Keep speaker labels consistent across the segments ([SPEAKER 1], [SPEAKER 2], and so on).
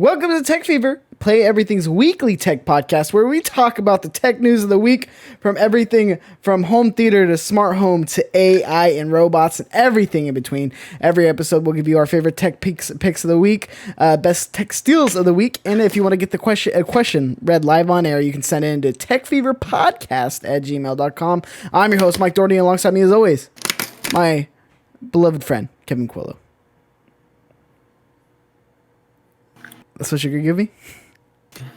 [SPEAKER 1] Welcome to Tech Fever, Play Everything's weekly tech podcast where we talk about the tech news of the week from everything from home theater to smart home to AI and robots and everything in between. Every episode we'll give you our favorite tech picks of the week, best tech steals of the week, and if you want to get a question read live on air, you can send it into TechFeverPodcast@gmail.com. I'm your host, Mike Doherty, and alongside me as always, my beloved friend, Kevin Coello. That's what you're gonna give me?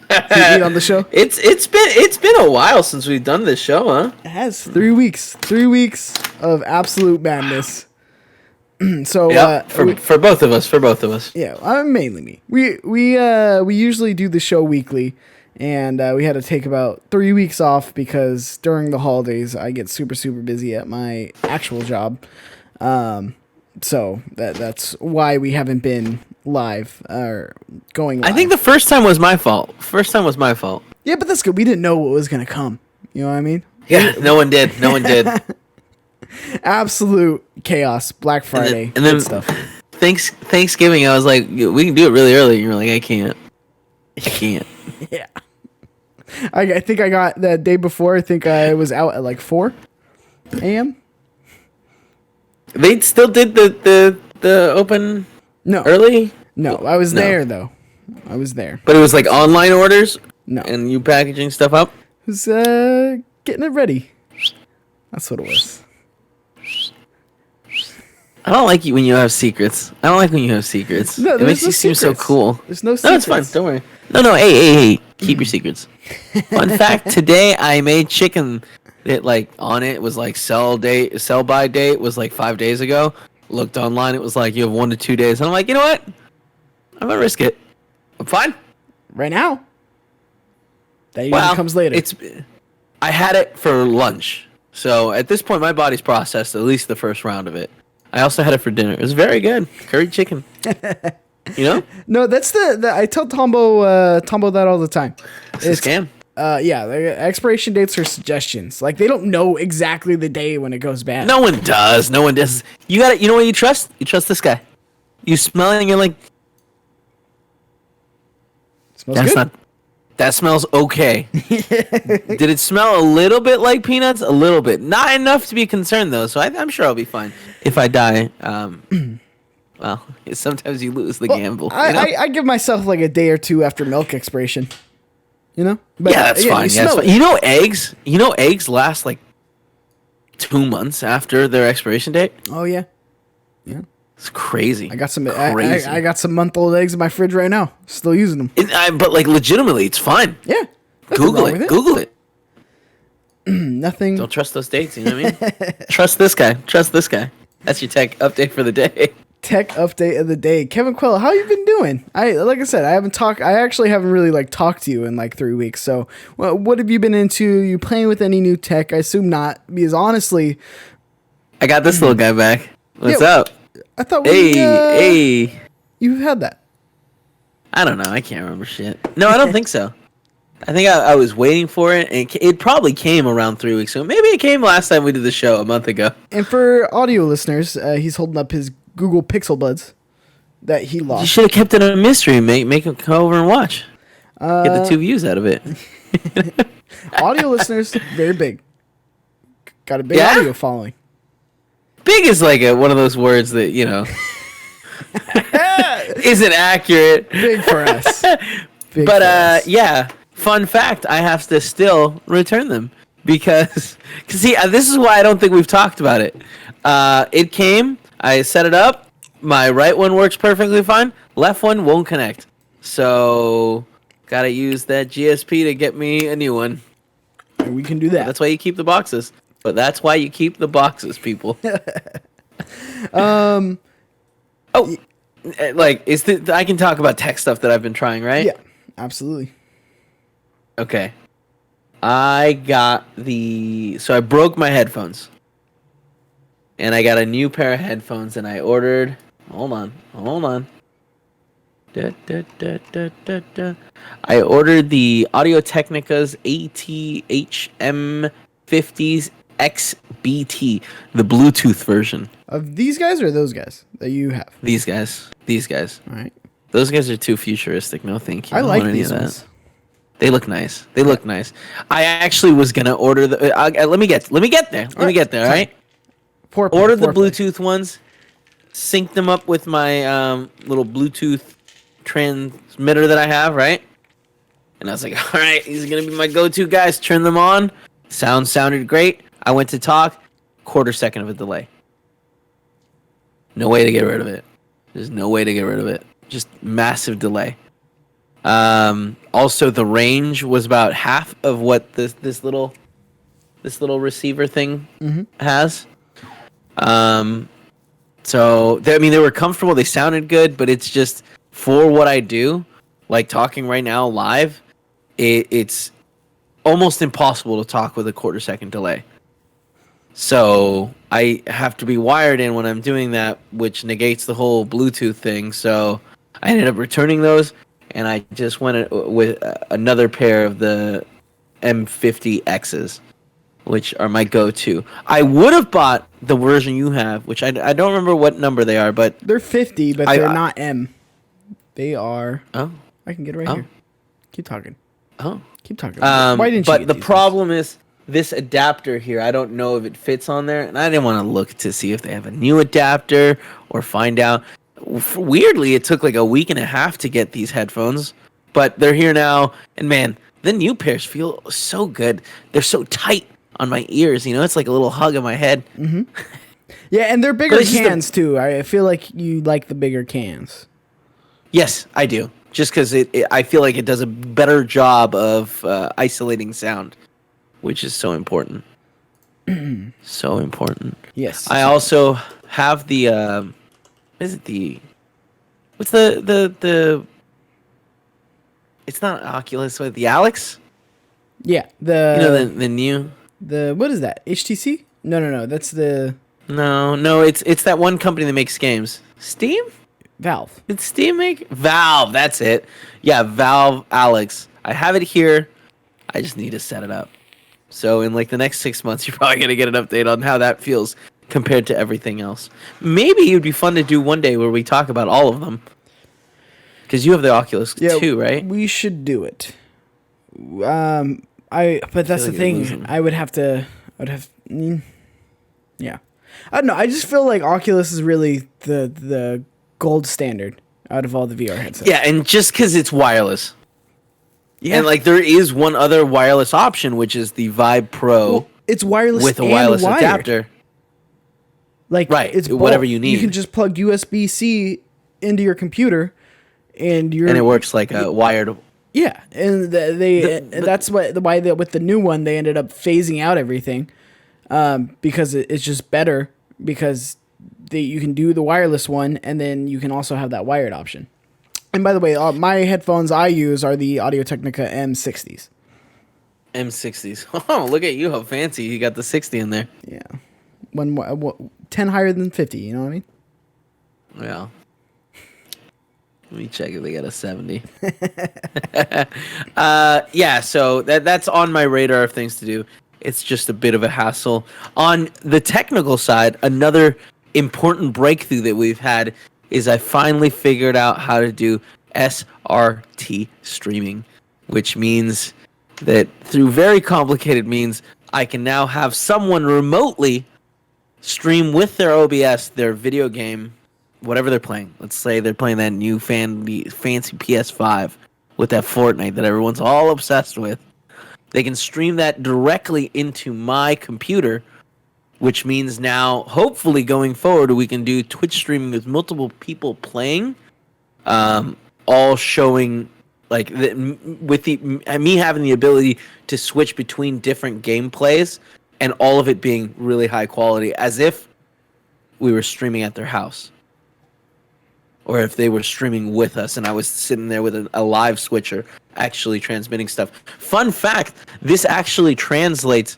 [SPEAKER 1] Eat on the show?
[SPEAKER 2] It's been a while since we've done this show, huh?
[SPEAKER 1] It has 3 weeks. 3 weeks of absolute madness. So
[SPEAKER 2] yep, for both of us.
[SPEAKER 1] Yeah, mainly me. We usually do the show weekly, and we had to take about 3 weeks off because during the holidays I get super busy at my actual job. So that's why we haven't been live or going live.
[SPEAKER 2] I think the first time was my fault.
[SPEAKER 1] Yeah, but that's good. We didn't know what was going to come. You know what I mean?
[SPEAKER 2] Yeah, no one did.
[SPEAKER 1] Absolute chaos. Black Friday
[SPEAKER 2] and then
[SPEAKER 1] stuff.
[SPEAKER 2] Thanksgiving, I was like, we can do it really early. And you were like, I can't.
[SPEAKER 1] Yeah. I think I got that day before. I think I was out at like 4 a.m.
[SPEAKER 2] They still did the open early?
[SPEAKER 1] No, I was there though. I was there.
[SPEAKER 2] But it was like online orders?
[SPEAKER 1] No.
[SPEAKER 2] And you packaging stuff up?
[SPEAKER 1] It was getting it ready. That's what it was.
[SPEAKER 2] I don't like you when you have secrets.
[SPEAKER 1] No,
[SPEAKER 2] it makes you seem so cool.
[SPEAKER 1] There's no secrets.
[SPEAKER 2] No, it's fine. Don't worry. No. Hey. Keep your secrets. Fun fact, today I made chicken. It was like sell by date was like 5 days ago. Looked online, it was like you have 1 to 2 days. And I'm like, you know what? I'm gonna risk it. I'm fine.
[SPEAKER 1] Right now. That usually comes later.
[SPEAKER 2] I had it for lunch. So at this point my body's processed at least the first round of it. I also had it for dinner. It was very good. Curry chicken. You know?
[SPEAKER 1] No, that's the I tell Tombo that all the time.
[SPEAKER 2] It's a scam.
[SPEAKER 1] Yeah, the expiration dates are suggestions. Like, they don't know exactly the day when it goes bad.
[SPEAKER 2] No one does. You know what you trust? You trust this guy. You smell it and you're like,
[SPEAKER 1] smells good.
[SPEAKER 2] That smells okay. Did it smell a little bit like peanuts? A little bit. Not enough to be concerned, though, so I'm sure I'll be fine. If I die, well, sometimes you lose the gamble.
[SPEAKER 1] I give myself like a day or two after milk expiration. You know?
[SPEAKER 2] But yeah, that's fine. You know eggs last like 2 months after their expiration date?
[SPEAKER 1] Oh yeah. Yeah.
[SPEAKER 2] It's crazy.
[SPEAKER 1] I got some I got some month-old eggs in my fridge right now. Still using them.
[SPEAKER 2] But like legitimately, it's fine.
[SPEAKER 1] Yeah.
[SPEAKER 2] Google it.
[SPEAKER 1] Nothing.
[SPEAKER 2] Don't trust those dates, you know what I mean? Trust this guy. That's your tech update for the day.
[SPEAKER 1] Tech update of the day. Kevin Coello, how you been doing? Like I said, I actually haven't really like talked to you in like 3 weeks. So, what have you been into? You playing with any new tech? I assume not, because honestly,
[SPEAKER 2] I got this little guy back. What's up?
[SPEAKER 1] I thought
[SPEAKER 2] hey.
[SPEAKER 1] You've had that.
[SPEAKER 2] I don't know. I can't remember shit. No, I don't think so. I think I was waiting for it, and it probably came around 3 weeks ago. Maybe it came last time we did the show a month ago.
[SPEAKER 1] And for audio listeners, he's holding up his Google Pixel Buds that he lost.
[SPEAKER 2] You should have kept it a mystery. Make him come over and watch. Get the 2 views out of it.
[SPEAKER 1] Audio listeners, very big. Got a big audio following.
[SPEAKER 2] Big is like one of those words that, you know, isn't accurate.
[SPEAKER 1] Big for us.
[SPEAKER 2] Yeah. Fun fact, I have to still return them because see, this is why I don't think we've talked about it. It came, I set it up, my right one works perfectly fine, left one won't connect. So, gotta use that GSP to get me a new one.
[SPEAKER 1] And we can do that.
[SPEAKER 2] That's why you keep the boxes. But that's why you keep the boxes, people. I can talk about tech stuff that I've been trying, right?
[SPEAKER 1] Yeah, absolutely.
[SPEAKER 2] Okay. I broke my headphones. And I got a new pair of headphones, and I ordered... Hold on. I ordered the Audio-Technica's ATHM50s XBT, the Bluetooth version.
[SPEAKER 1] Of these guys or those guys that you have?
[SPEAKER 2] These guys.
[SPEAKER 1] All right.
[SPEAKER 2] Those guys are too futuristic. No, thank you.
[SPEAKER 1] I
[SPEAKER 2] don't
[SPEAKER 1] like
[SPEAKER 2] want any
[SPEAKER 1] these
[SPEAKER 2] of that.
[SPEAKER 1] ones.
[SPEAKER 2] They look nice. They look nice. I actually was gonna order the. Let me get there. Let me get there. All right. Order the Bluetooth ones. Sync them up with my little Bluetooth transmitter that I have. Right. And I was like, all right, these are gonna be my go-to guys. Turn them on. Sounded great. I went to talk. Quarter second of a delay. No way to get rid of it. There's no way to get rid of it. Just massive delay. Also, the range was about half of what this little receiver thing has. So they were comfortable. They sounded good, but it's just for what I do, like talking right now live. It's almost impossible to talk with a quarter second delay. So I have to be wired in when I'm doing that, which negates the whole Bluetooth thing. So I ended up returning those. And I just went with another pair of the M50Xs, which are my go-to. I would have bought the version you have, which I don't remember what number they are, but...
[SPEAKER 1] They're 50, but they're not M. They are...
[SPEAKER 2] Oh.
[SPEAKER 1] I can get it right here. Keep talking.
[SPEAKER 2] Oh.
[SPEAKER 1] Keep talking. Why didn't you
[SPEAKER 2] But
[SPEAKER 1] get
[SPEAKER 2] the
[SPEAKER 1] these
[SPEAKER 2] problem is, this adapter here, I don't know if it fits on there, and I didn't want to look to see if they have a new adapter or find out... Weirdly, it took like a week and a half to get these headphones, but they're here now. And man, the new pairs feel so good. They're so tight on my ears. It's like a little hug on my head.
[SPEAKER 1] Mm-hmm. Yeah, and they're bigger cans too. I feel like you like the bigger cans.
[SPEAKER 2] Yes, I do. Just because I feel like it does a better job of isolating sound, which is so important. So important.
[SPEAKER 1] Yes.
[SPEAKER 2] I also have the... Is it the... What's the... It's not Oculus, but the Alex?
[SPEAKER 1] Yeah, the...
[SPEAKER 2] the new...
[SPEAKER 1] What is that? HTC? No. That's the...
[SPEAKER 2] No, it's that one company that makes games. Steam?
[SPEAKER 1] Valve.
[SPEAKER 2] Did Steam make... Valve, that's it. Yeah, Valve Alex. I have it here. I just need to set it up. So in like the next 6 months, you're probably going to get an update on how that feels compared to everything else. Maybe it would be fun to do one day where we talk about all of them. Because you have the Oculus too, right?
[SPEAKER 1] We should do it. But that's the thing. I would have. Yeah. I don't know. I just feel like Oculus is really the gold standard out of all the VR headsets.
[SPEAKER 2] Yeah, and just because it's wireless.
[SPEAKER 1] Yeah.
[SPEAKER 2] And like there is one other wireless option, which is the Vibe Pro.
[SPEAKER 1] Well, it's wireless
[SPEAKER 2] with a
[SPEAKER 1] and
[SPEAKER 2] wireless
[SPEAKER 1] wired.
[SPEAKER 2] adapter.
[SPEAKER 1] Like
[SPEAKER 2] right,
[SPEAKER 1] it's
[SPEAKER 2] whatever
[SPEAKER 1] both.
[SPEAKER 2] you need.
[SPEAKER 1] You can just plug USB-C into your computer, and
[SPEAKER 2] it works like a wired.
[SPEAKER 1] Yeah, and that's why with the new one they ended up phasing out everything, because it's just better because you can do the wireless one and then you can also have that wired option. And by the way, my headphones I use are the Audio-Technica M60s.
[SPEAKER 2] M60s. Oh, look at you! How fancy! You got the 60 in there.
[SPEAKER 1] Yeah, one more, 10 higher than 50. You know what I mean?
[SPEAKER 2] Yeah. Let me check if they got a 70. Yeah, so that's on my radar of things to do. It's just a bit of a hassle. On the technical side, another important breakthrough that we've had is I finally figured out how to do SRT streaming, which means that through very complicated means, I can now have someone remotely stream with their OBS their video game, whatever they're playing. Let's say they're playing that new fancy PS5 with that Fortnite that everyone's all obsessed with. They can stream that directly into my computer, which means now, hopefully going forward, we can do Twitch streaming with multiple people playing, all showing, like, with me having the ability to switch between different gameplays and all of it being really high quality, as if we were streaming at their house. Or if they were streaming with us and I was sitting there with a live switcher actually transmitting stuff. Fun fact, this actually translates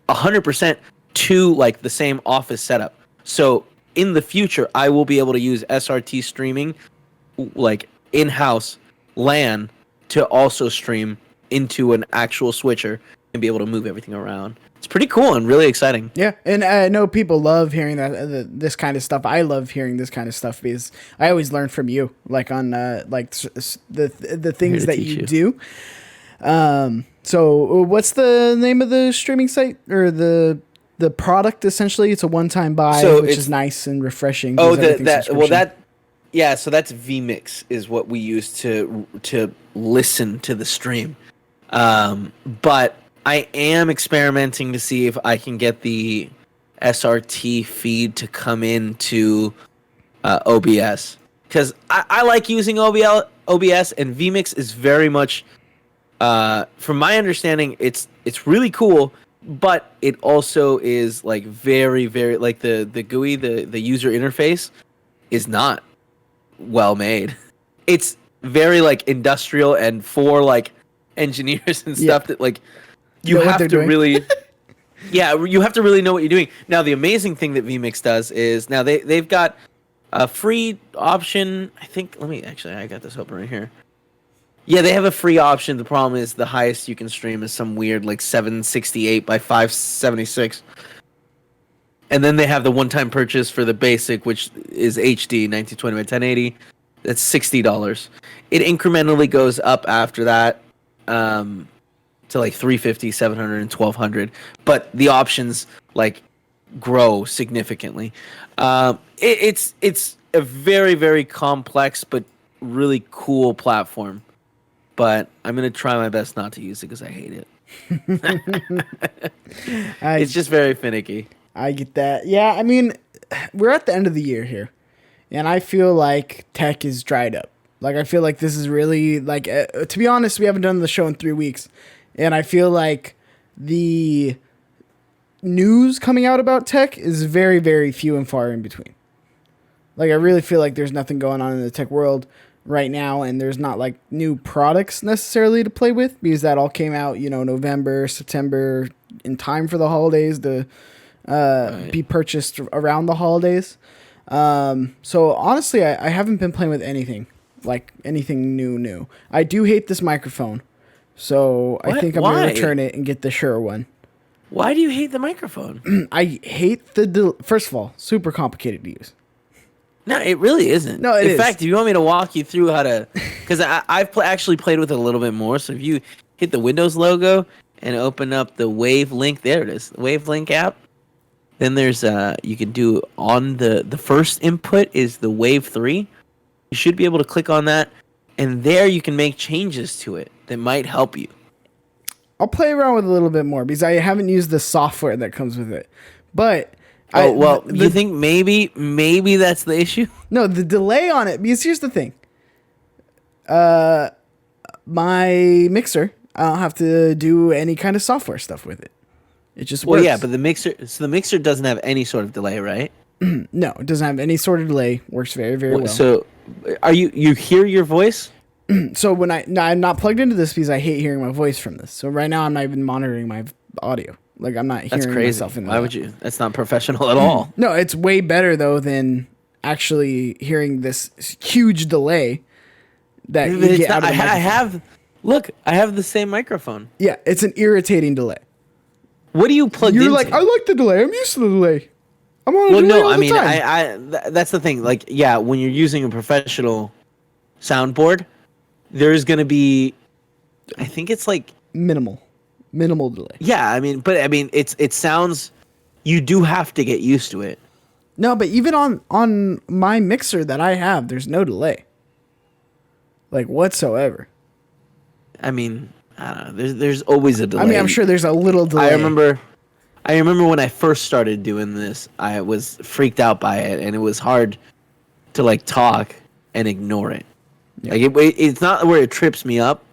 [SPEAKER 2] 100% to like the same office setup. So in the future, I will be able to use SRT streaming like in-house LAN to also stream into an actual switcher and be able to move everything around. It's pretty cool and really exciting.
[SPEAKER 1] Yeah, and I know people love hearing this kind of stuff. I love hearing this kind of stuff because I always learn from you, like on the things that you do. So what's the name of the streaming site or the product? Essentially, it's a one-time buy, which is nice and refreshing.
[SPEAKER 2] Oh, so that's Vmix is what we use to listen to the stream. But I am experimenting to see if I can get the SRT feed to come into OBS, because I like using OBS, and Vmix is very much, from my understanding, it's really cool, but it also is like very, very, like the GUI, the user interface is not well made. It's very like industrial and for like engineers and stuff that like you have to really you have to really know what you're doing. Now the amazing thing that Vmix does is now they've got a free option. I think I got this open right here. Yeah, they have a free option. The problem is the highest you can stream is some weird like 768 by 576. And then they have the one-time purchase for the basic, which is HD 1920 by 1080. That's $60. It incrementally goes up after that to like 350, 700, and 1200. But the options like grow significantly. It's a very, very complex but really cool platform. But I'm going to try my best not to use it because I hate it. It's just very finicky.
[SPEAKER 1] I get that. Yeah, I mean, we're at the end of the year here, and I feel like tech is dried up. Like, I feel like this is really, like, to be honest, we haven't done the show in 3 weeks, and I feel like the news coming out about tech is very, very few and far in between. Like, I really feel like there's nothing going on in the tech world right now, and there's not, like, new products necessarily to play with, because that all came out, November, September, in time for the holidays to be purchased around the holidays. So honestly, I haven't been playing with anything new. I do hate this microphone, so I think I'm going to return it and get the Shure one.
[SPEAKER 2] Why do you hate the microphone?
[SPEAKER 1] I hate first of all, super complicated to use.
[SPEAKER 2] No, it really isn't.
[SPEAKER 1] No, in
[SPEAKER 2] fact, if you want me to walk you through how to, because I've actually played with it a little bit more. So if you hit the Windows logo and open up the Wave Link, there it is, the Wave Link app. Then there's you can do on the first input is the Wave 3. You should be able to click on that, and there you can make changes to it that might help you.
[SPEAKER 1] I'll play around with it a little bit more because I haven't used the software that comes with it. But
[SPEAKER 2] you think maybe that's the issue?
[SPEAKER 1] No, the delay on it, because here's the thing. My mixer, I don't have to do any kind of software stuff with it. It just works.
[SPEAKER 2] Well, yeah, but the mixer doesn't have any sort of delay, right?
[SPEAKER 1] No, it doesn't have any sort of delay. Works very, very well.
[SPEAKER 2] So, are you hear your voice?
[SPEAKER 1] So when I'm not plugged into this because I hate hearing my voice from this. So right now I'm not even monitoring my audio. Like, I'm not hearing myself in that.
[SPEAKER 2] Why would you? That's not professional at all.
[SPEAKER 1] No, it's way better though than actually hearing this huge delay that you get out of the microphone.
[SPEAKER 2] I have the same microphone.
[SPEAKER 1] Yeah, it's an irritating delay.
[SPEAKER 2] What do you plug into?
[SPEAKER 1] You're like, I like the delay. I'm used to the delay. I'm on a delay all the time.
[SPEAKER 2] That's the thing. Like, yeah, when you're using a professional soundboard, there's going to be, I think it's like
[SPEAKER 1] minimal delay.
[SPEAKER 2] Yeah, it sounds, you do have to get used to it.
[SPEAKER 1] No, but even on my mixer that I have, there's no delay. Like, whatsoever.
[SPEAKER 2] I don't know. There's always a delay.
[SPEAKER 1] I'm sure there's a little delay.
[SPEAKER 2] I remember when I first started doing this, I was freaked out by it, and it was hard to like talk and ignore it. Yeah. Like it's not where it trips me up,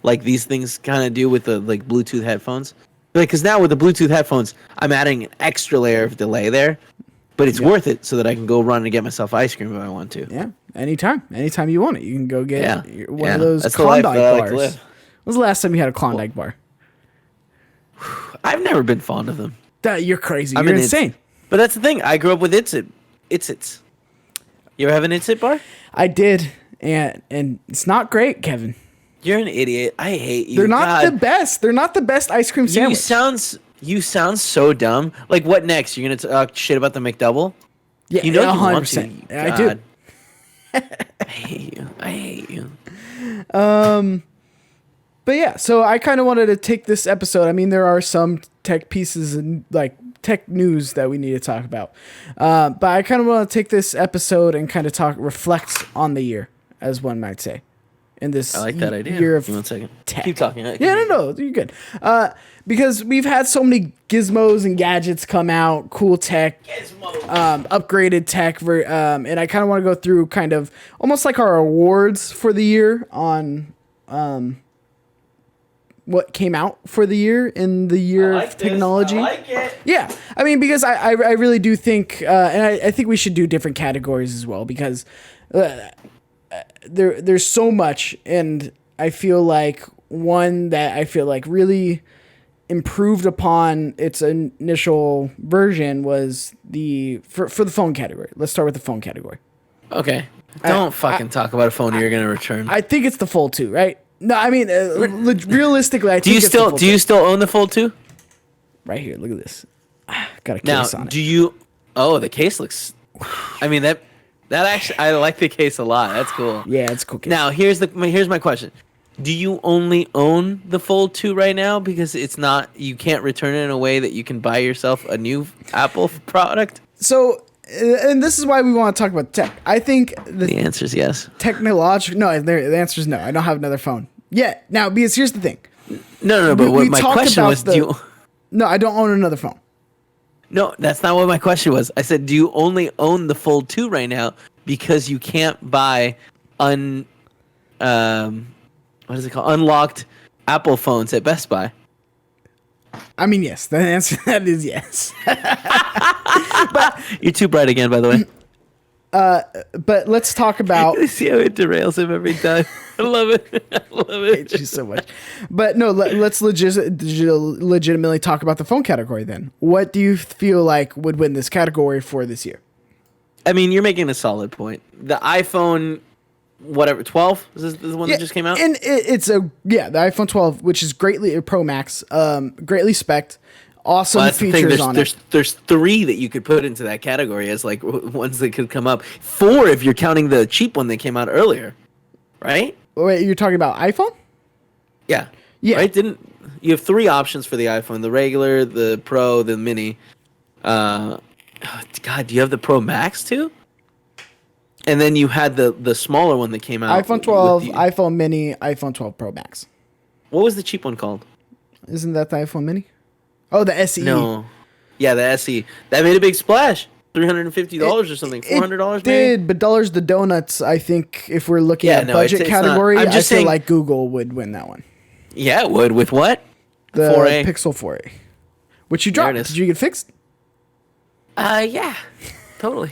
[SPEAKER 2] like these things kind of do with the like Bluetooth headphones. Like, because now with the Bluetooth headphones, I'm adding an extra layer of delay there, but it's worth it so that I can go run and get myself ice cream if I want to.
[SPEAKER 1] Yeah, anytime you want it, you can go get one of those Klondike bars. When was the last time you had a Klondike bar?
[SPEAKER 2] I've never been fond of them.
[SPEAKER 1] You're crazy. You're insane.
[SPEAKER 2] But that's the thing. I grew up with Itsits. You ever have an Itsit bar?
[SPEAKER 1] I did, and it's not great, Kevin.
[SPEAKER 2] You're an idiot. I hate you.
[SPEAKER 1] They're not
[SPEAKER 2] God.
[SPEAKER 1] the best. They're not the best ice cream sandwich.
[SPEAKER 2] You sound so dumb. Like, what next? You're gonna talk shit about the McDouble?
[SPEAKER 1] Yeah,
[SPEAKER 2] you know you
[SPEAKER 1] 100%.
[SPEAKER 2] want to.
[SPEAKER 1] Yeah, I do.
[SPEAKER 2] I hate you.
[SPEAKER 1] But yeah, so I kind of wanted to take this episode. I mean, there are some tech pieces and like tech news that we need to talk about. But I kind of want to take this episode and kind of reflect on the year, as one might say. In this
[SPEAKER 2] I like that idea.
[SPEAKER 1] year of
[SPEAKER 2] Give me 1 second.
[SPEAKER 1] tech.
[SPEAKER 2] Keep talking.
[SPEAKER 1] No, you're good. Because we've had so many gizmos and gadgets come out, cool tech, upgraded tech, and I kind of want to go through kind of almost like our awards for the year on what came out for the year in the year of technology.
[SPEAKER 2] I like it.
[SPEAKER 1] Yeah, I mean, because I really do think, and I think we should do different categories as well, because there's so much, and I feel like one that I feel like really improved upon its initial version was for the phone category. Let's start with the phone category.
[SPEAKER 2] Okay. Don't fucking talk about a phone you're gonna return.
[SPEAKER 1] I think it's the Fold 2, right? No, I mean, realistically, I think it's the Fold 2.
[SPEAKER 2] Do you still own the Fold 2?
[SPEAKER 1] Right here, look at this. Got a case on it.
[SPEAKER 2] Do you? Oh, the case looks. I mean that actually, I like the case a lot. That's cool.
[SPEAKER 1] Yeah, it's a cool case.
[SPEAKER 2] Now here's my question. Do you only own the Fold 2 right now because you can't return it in a way that you can buy yourself a new Apple product?
[SPEAKER 1] So, and this is why we want to talk about tech. I think
[SPEAKER 2] the answer is yes.
[SPEAKER 1] No, the answer is no. I don't have another phone yet. Now, because here's the thing.
[SPEAKER 2] No. But what my question was,
[SPEAKER 1] No, I don't own another phone.
[SPEAKER 2] No, that's not what my question was. I said, do you only own the Fold 2 right now because you can't buy what is it called? Unlocked Apple phones at Best Buy?
[SPEAKER 1] I mean, yes. The answer to that is yes.
[SPEAKER 2] But you're too bright again, by the way.
[SPEAKER 1] But let's talk about.
[SPEAKER 2] See how it derails him every time. I love it. I
[SPEAKER 1] hate you so much. But no, let's legitimately talk about the phone category then. What do you feel like would win this category for this year?
[SPEAKER 2] I mean, you're making a solid point. The iPhone, whatever, 12 is this the one that just came out?
[SPEAKER 1] And the iPhone 12, which is greatly Pro Max, greatly spec'd. Awesome features on it.
[SPEAKER 2] There's 3 that you could put into that category as like ones that could come up. 4 if you're counting the cheap one that came out earlier, right?
[SPEAKER 1] Wait, you're talking about iPhone?
[SPEAKER 2] Yeah.
[SPEAKER 1] Yeah.
[SPEAKER 2] Right? You have 3 options for the iPhone: the regular, the Pro, the Mini. God, do you have the Pro Max too? And then you had the smaller one that came out.
[SPEAKER 1] iPhone 12, iPhone Mini, iPhone 12 Pro Max.
[SPEAKER 2] What was the cheap one called?
[SPEAKER 1] Isn't that the iPhone Mini? Oh, the SE.
[SPEAKER 2] No. Yeah, the SE. That made a big splash. $350 or something. $400
[SPEAKER 1] it did, but dollars the donuts, I think, if we're looking at budget category, I feel like Google would win that one.
[SPEAKER 2] Yeah, it would. With what?
[SPEAKER 1] The
[SPEAKER 2] 4A.
[SPEAKER 1] Pixel 4A. Which you dropped. Did you get fixed?
[SPEAKER 2] Yeah. Totally.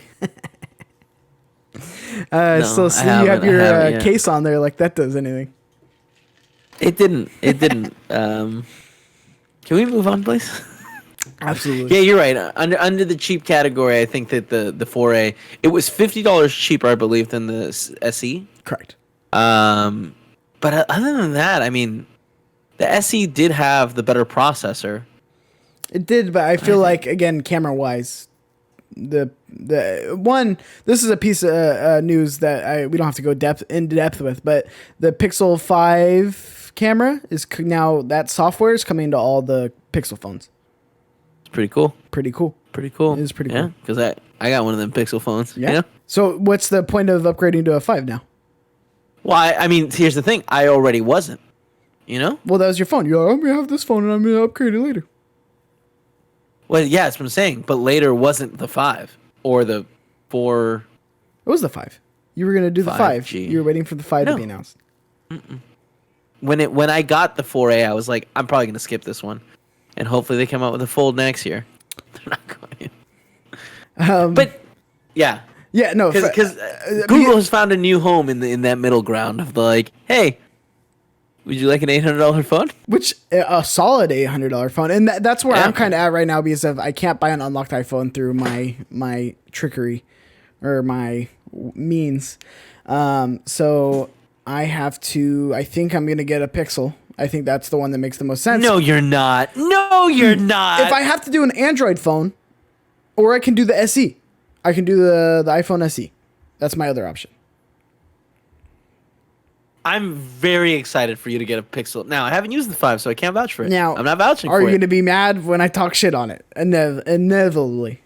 [SPEAKER 1] So see, you have your case on there like that does anything.
[SPEAKER 2] It didn't. Can we move on, please?
[SPEAKER 1] Absolutely.
[SPEAKER 2] Yeah, you're right. Under the cheap category, I think that the 4A, it was $50 cheaper, I believe, than the SE.
[SPEAKER 1] Correct.
[SPEAKER 2] But other than that, I mean, the SE did have the better processor.
[SPEAKER 1] It did, but I feel like, again, camera-wise, the one, this is a piece of news that we don't have to go into depth with, but the Pixel 5 camera is now, that software is coming to all the Pixel phones.
[SPEAKER 2] It's pretty cool.
[SPEAKER 1] Pretty cool.
[SPEAKER 2] Pretty cool.
[SPEAKER 1] It is pretty cool.
[SPEAKER 2] Yeah, because I got one of them Pixel phones.
[SPEAKER 1] Yeah.
[SPEAKER 2] You know?
[SPEAKER 1] So what's the point of upgrading to a 5 now?
[SPEAKER 2] Well, I mean, here's the thing. I already wasn't. You know?
[SPEAKER 1] Well, that was your phone. You're like, I'm going to have this phone and I'm going to upgrade it later.
[SPEAKER 2] Well, yeah, that's what I'm saying. But later wasn't the 5 or the 4.
[SPEAKER 1] It was the 5. You were going to do the 5. You were waiting for the 5 to be announced.
[SPEAKER 2] Mm-mm. When I got the 4A, I was like, I'm probably going to skip this one. And hopefully they come out with a Fold next year. They're not going to. But, yeah.
[SPEAKER 1] Yeah, no.
[SPEAKER 2] Because Google has found a new home in that middle ground of the like, hey, would you like an $800 phone?
[SPEAKER 1] Which, a solid $800 phone. And that's where I'm kind of at right now because I can't buy an unlocked iPhone through my trickery or my means. So I think I'm going to get a Pixel. I think that's the one that makes the most sense.
[SPEAKER 2] No, you're not. No, you're not.
[SPEAKER 1] If I have to do an Android phone, or I can do the SE. I can do the iPhone SE. That's my other option.
[SPEAKER 2] I'm very excited for you to get a Pixel. Now, I haven't used the 5, so I can't vouch for it.
[SPEAKER 1] Now,
[SPEAKER 2] I'm not vouching for it.
[SPEAKER 1] Are you going to be mad when I talk shit on it? Inevitably.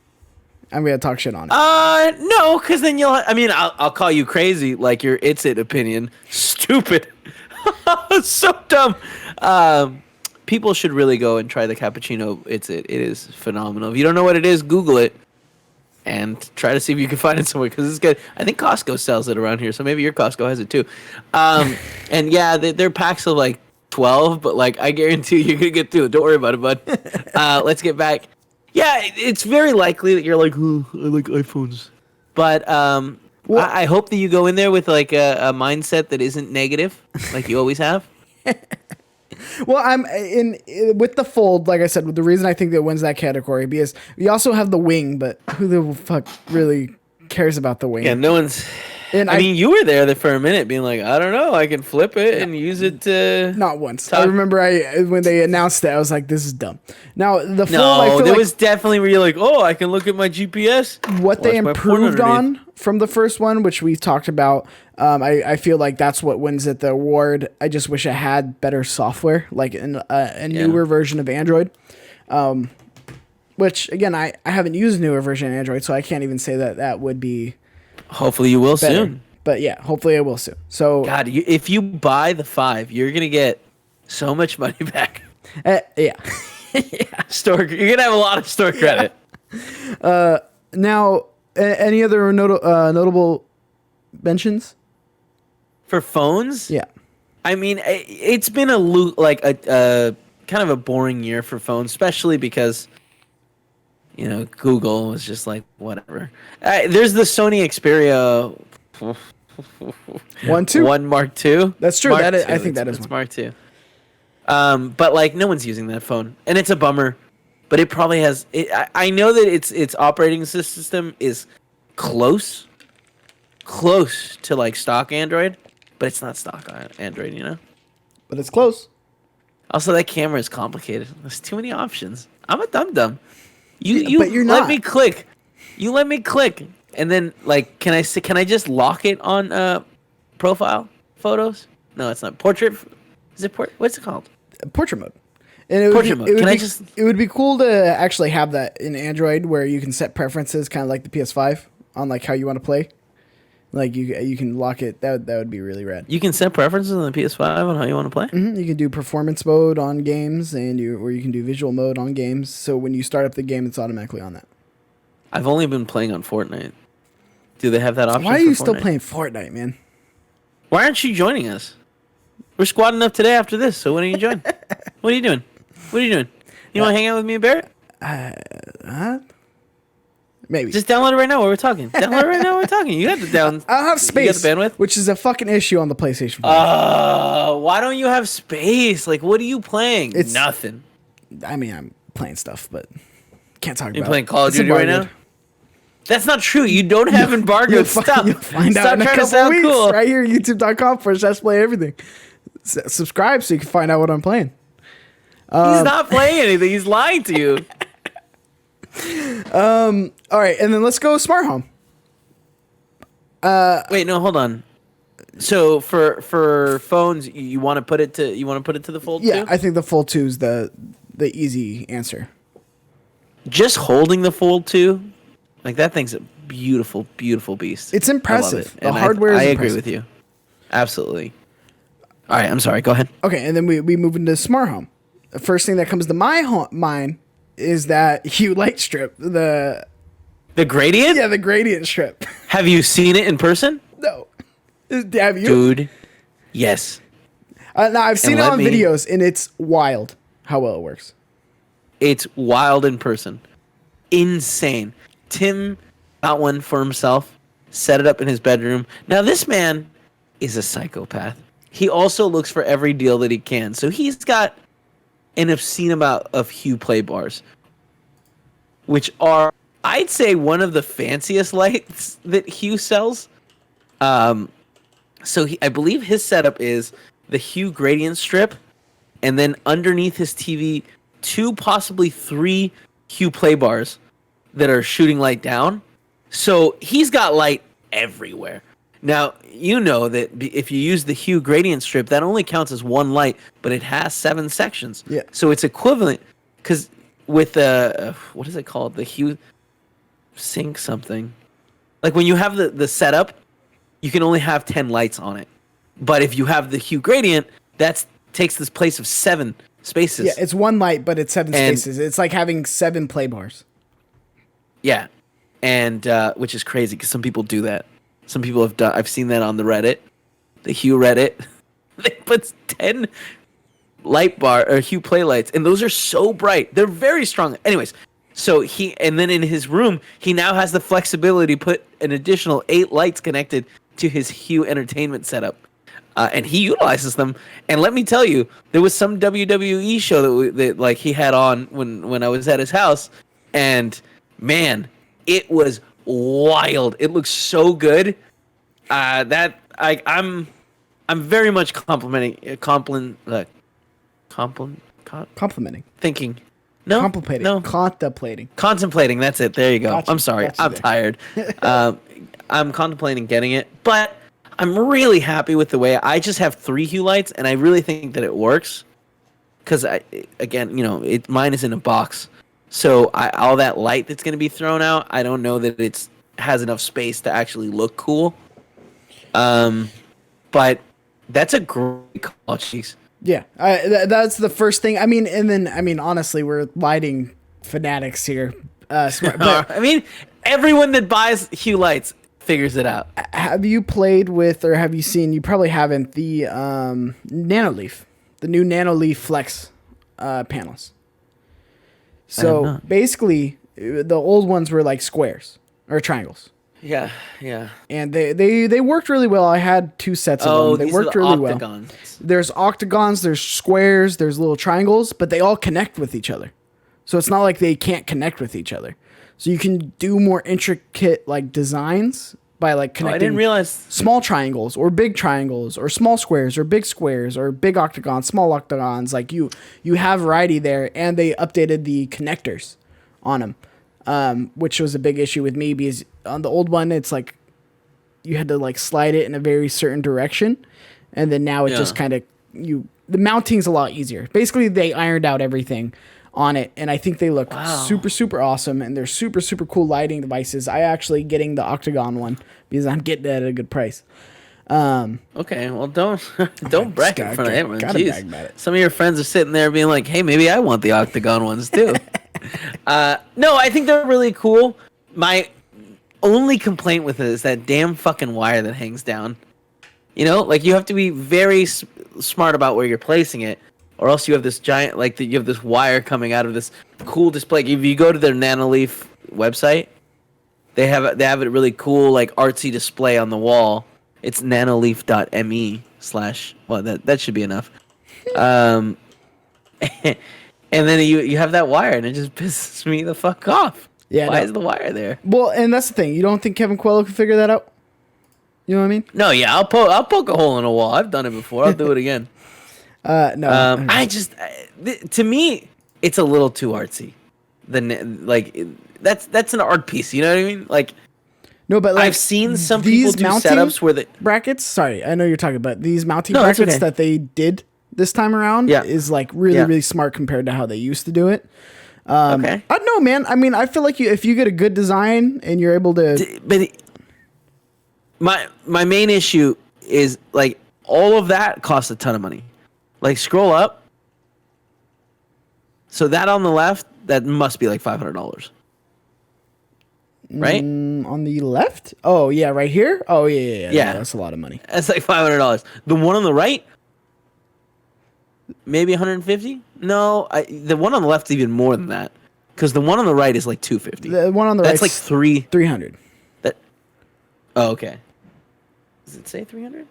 [SPEAKER 1] I'm going to talk shit on it.
[SPEAKER 2] No, because then I'll call you crazy, like your It's It opinion. Stupid. So dumb. People should really go and try the cappuccino It's It. It is phenomenal. If you don't know what it is, Google it and try to see if you can find it somewhere, because it's good. I think Costco sells it around here, so maybe your Costco has it too. And yeah, they're packs of like 12, but like I guarantee you're gonna get through it. Don't worry about it, bud. Let's get back. Yeah, it's very likely that you're like, oh, I like iPhones, but I hope that you go in there with like a mindset that isn't negative, like you always have.
[SPEAKER 1] Well, I'm in with the Fold. Like I said, the reason I think that wins that category because we also have the Wing, but who the fuck really cares about the Wing?
[SPEAKER 2] Yeah, no one's. And I mean, you were there for a minute, being like, I don't know, I can flip it and use it to.
[SPEAKER 1] Not once. I remember when they announced it, I was like, this is dumb. Now the Fold.
[SPEAKER 2] No, there was definitely where you're like, oh, I can look at my GPS.
[SPEAKER 1] What they improved on from the first one, which we talked about. I feel like that's what wins it the award. I just wish it had better software, like a newer version of Android. Which again, I haven't used a newer version of Android, so I can't even say that would be.
[SPEAKER 2] Hopefully you will soon.
[SPEAKER 1] But yeah, hopefully I will soon. So
[SPEAKER 2] God, if you buy the 5, you're gonna get so much money back.
[SPEAKER 1] Yeah.
[SPEAKER 2] Yeah. You're gonna have a lot of store credit.
[SPEAKER 1] Now, any other notable mentions
[SPEAKER 2] for phones?
[SPEAKER 1] Yeah.
[SPEAKER 2] I mean, it's been a kind of a boring year for phones, especially because. Google was just like, whatever. There's the Sony Xperia 1 Mark II.
[SPEAKER 1] That's true. I think that is
[SPEAKER 2] one. Mark II. But like, no one's using that phone, and it's a bummer. But it probably has. I know that its operating system is close to like stock Android, but it's not stock Android.
[SPEAKER 1] But it's close.
[SPEAKER 2] Also, that camera is complicated. There's too many options. I'm a dum-dum. But you're not. Let me click. You let me click, and then like, can I just lock it on profile photos? No, it's not portrait. Is it what's it called?
[SPEAKER 1] Portrait mode. And it
[SPEAKER 2] portrait mode.
[SPEAKER 1] It would be cool to actually have that in Android, where you can set preferences, kind of like the PS5, on like how you want to play. Like you can lock it. That would be really rad.
[SPEAKER 2] You can set preferences on the PS5 on how you want to play.
[SPEAKER 1] Mm-hmm. You can do performance mode on games, or you can do visual mode on games. So when you start up the game, it's automatically on that.
[SPEAKER 2] I've only been playing on Fortnite. Do they have that option?
[SPEAKER 1] Why are you still playing Fortnite, man?
[SPEAKER 2] Why aren't you joining us? We're squadding up today after this. So when are you joining? What are you doing? You want to hang out with me and Barrett?
[SPEAKER 1] Maybe.
[SPEAKER 2] Just download it right now while we're talking. Download it right now while we're talking. You got the down.
[SPEAKER 1] I don't have space.
[SPEAKER 2] You got the bandwidth?
[SPEAKER 1] Which is a fucking issue on the PlayStation
[SPEAKER 2] 5. Why don't you have space? Like, what are you playing?
[SPEAKER 1] It's
[SPEAKER 2] nothing.
[SPEAKER 1] I mean, I'm playing stuff, but can't talk about it.
[SPEAKER 2] You're playing Call of Duty right now? That's not true. You don't have embargo. Stop.
[SPEAKER 1] You'll find out in a couple weeks. Cool. Right here, youtube.com/Let's Everything. Subscribe so you can find out what I'm playing.
[SPEAKER 2] He's not playing anything. He's lying to you.
[SPEAKER 1] All right, and then let's go smart home.
[SPEAKER 2] Wait, no, hold on. So for phones, you want to put it to the Fold 2?
[SPEAKER 1] Yeah, I think the Fold 2 is the easy answer.
[SPEAKER 2] Just holding the Fold 2, like that thing's a beautiful, beautiful beast.
[SPEAKER 1] It's impressive.
[SPEAKER 2] The hardware is impressive. I agree with you. Absolutely. All right, I'm sorry. Go ahead.
[SPEAKER 1] Okay, and then we move into smart home. The first thing that comes to my mind is that Hue light strip. The
[SPEAKER 2] gradient?
[SPEAKER 1] Yeah, the gradient strip.
[SPEAKER 2] Have you seen it in person?
[SPEAKER 1] No. Have you?
[SPEAKER 2] Dude, yes.
[SPEAKER 1] No, I've seen it on videos, and it's wild how well it works.
[SPEAKER 2] It's wild in person. Insane. Tim got one for himself, set it up in his bedroom. Now, this man is a psychopath. He also looks for every deal that he can. So he's got an obscene amount of Hue play bars, which are, I'd say, one of the fanciest lights that Hue sells. So I believe his setup is the hue gradient strip, and then underneath his TV, 2, possibly 3 hue play bars that are shooting light down. So he's got light everywhere. Now, you know that if you use the hue gradient strip, that only counts as one light, but it has 7 sections.
[SPEAKER 1] Yeah.
[SPEAKER 2] So it's equivalent, because with the, what is it called? The hue sync something. Like when you have the setup, you can only have 10 lights on it. But if you have the hue gradient, that takes this place of 7 spaces.
[SPEAKER 1] Yeah, it's one light, but it's 7 spaces. It's like having 7 play bars.
[SPEAKER 2] Yeah, and which is crazy because some people do that. Some people have done. I've seen that on the Reddit, the Hue Reddit. They put 10 light bar or Hue play lights, and those are so bright. They're very strong. Anyways, so and then in his room, he now has the flexibility to put an additional 8 lights connected to his Hue entertainment setup. And he utilizes them. And let me tell you, there was some WWE show that like he had on when I was at his house, and man, it was wild. It looks so good. I'm very much complimenting.
[SPEAKER 1] Thinking.
[SPEAKER 2] No,
[SPEAKER 1] Contemplating.
[SPEAKER 2] no, contemplating. That's it. There you go.
[SPEAKER 1] Gotcha,
[SPEAKER 2] I'm sorry.
[SPEAKER 1] gotcha
[SPEAKER 2] I'm
[SPEAKER 1] there.
[SPEAKER 2] tired. I'm contemplating getting it, but I'm really happy with the way I just have 3 hue lights, and I really think that it works. Because mine is in a box, so all that light that's going to be thrown out, I don't know that it has enough space to actually look cool. But that's a great call, jeez.
[SPEAKER 1] Yeah, that's the first thing. Honestly, we're lighting fanatics here. But
[SPEAKER 2] I mean, everyone that buys hue lights figures it out.
[SPEAKER 1] have you played with, or have you seen? You probably haven't. The Nano Leaf, the new Nano Leaf Flex panels. So basically, the old ones were like squares or triangles.
[SPEAKER 2] Yeah.
[SPEAKER 1] And they worked really well. I had 2 sets of them. They worked really
[SPEAKER 2] octagons.
[SPEAKER 1] well. There's octagons, there's squares, there's little triangles, but they all connect with each other. So it's not like they can't connect with each other. So you can do more intricate like designs by like connecting
[SPEAKER 2] I didn't realize
[SPEAKER 1] small triangles or big triangles or small squares or big octagons, small octagons. Like you have variety there, and they updated the connectors on them, which was a big issue with me because on the old one, it's like you had to like slide it in a very certain direction. And then now it just kind of, the mounting's a lot easier. Basically, they ironed out everything on it, and I think they look super, super awesome, and they're super, super cool lighting devices. I actually getting the Octagon one because I'm getting it at a good price.
[SPEAKER 2] Okay, well, don't brag in front of everyone.
[SPEAKER 1] Gotta brag about it.
[SPEAKER 2] Some of your friends are sitting there being like, hey, maybe I want the Octagon ones too. No, I think they're really cool. My only complaint with it is that damn fucking wire that hangs down. You know, like you have to be very smart about where you're placing it, or else you have this giant, you have this wire coming out of this cool display. If you go to their Nano Leaf website, they have it really cool, like artsy display on the wall. It's nanoleaf.me/ well, that should be enough. And then you have that wire, and it just pisses me the fuck off.
[SPEAKER 1] Yeah,
[SPEAKER 2] why is the wire there?
[SPEAKER 1] Well, and that's the thing. You don't think Kevin Coello can figure that out? You know what I mean?
[SPEAKER 2] No, yeah, I'll poke a hole in a wall. I've done it before. I'll do it again.
[SPEAKER 1] No.
[SPEAKER 2] To me, it's a little too artsy. That's an art piece. You know what I mean? Like,
[SPEAKER 1] no, but like
[SPEAKER 2] I've seen some people do setups where the
[SPEAKER 1] brackets. Sorry, I know you're talking about these mounting brackets that they did this time around.
[SPEAKER 2] Yeah.
[SPEAKER 1] Is like really smart compared to how they used to do it.
[SPEAKER 2] Okay.
[SPEAKER 1] I don't know, man. I mean, I feel like if you get a good design and you're able to,
[SPEAKER 2] but my main issue is like all of that costs a ton of money. Like scroll up. So that on the left, that must be like $500. Right?
[SPEAKER 1] On the left? Oh, yeah, right here? Oh, yeah. No, that's a lot of money.
[SPEAKER 2] That's like $500. The one on the right, maybe 150? No, the one on the left is even more than that. Because the one on the right is like 250.
[SPEAKER 1] The one on the
[SPEAKER 2] right,
[SPEAKER 1] right,
[SPEAKER 2] that's like
[SPEAKER 1] 300.
[SPEAKER 2] Oh, okay. Does it say 300?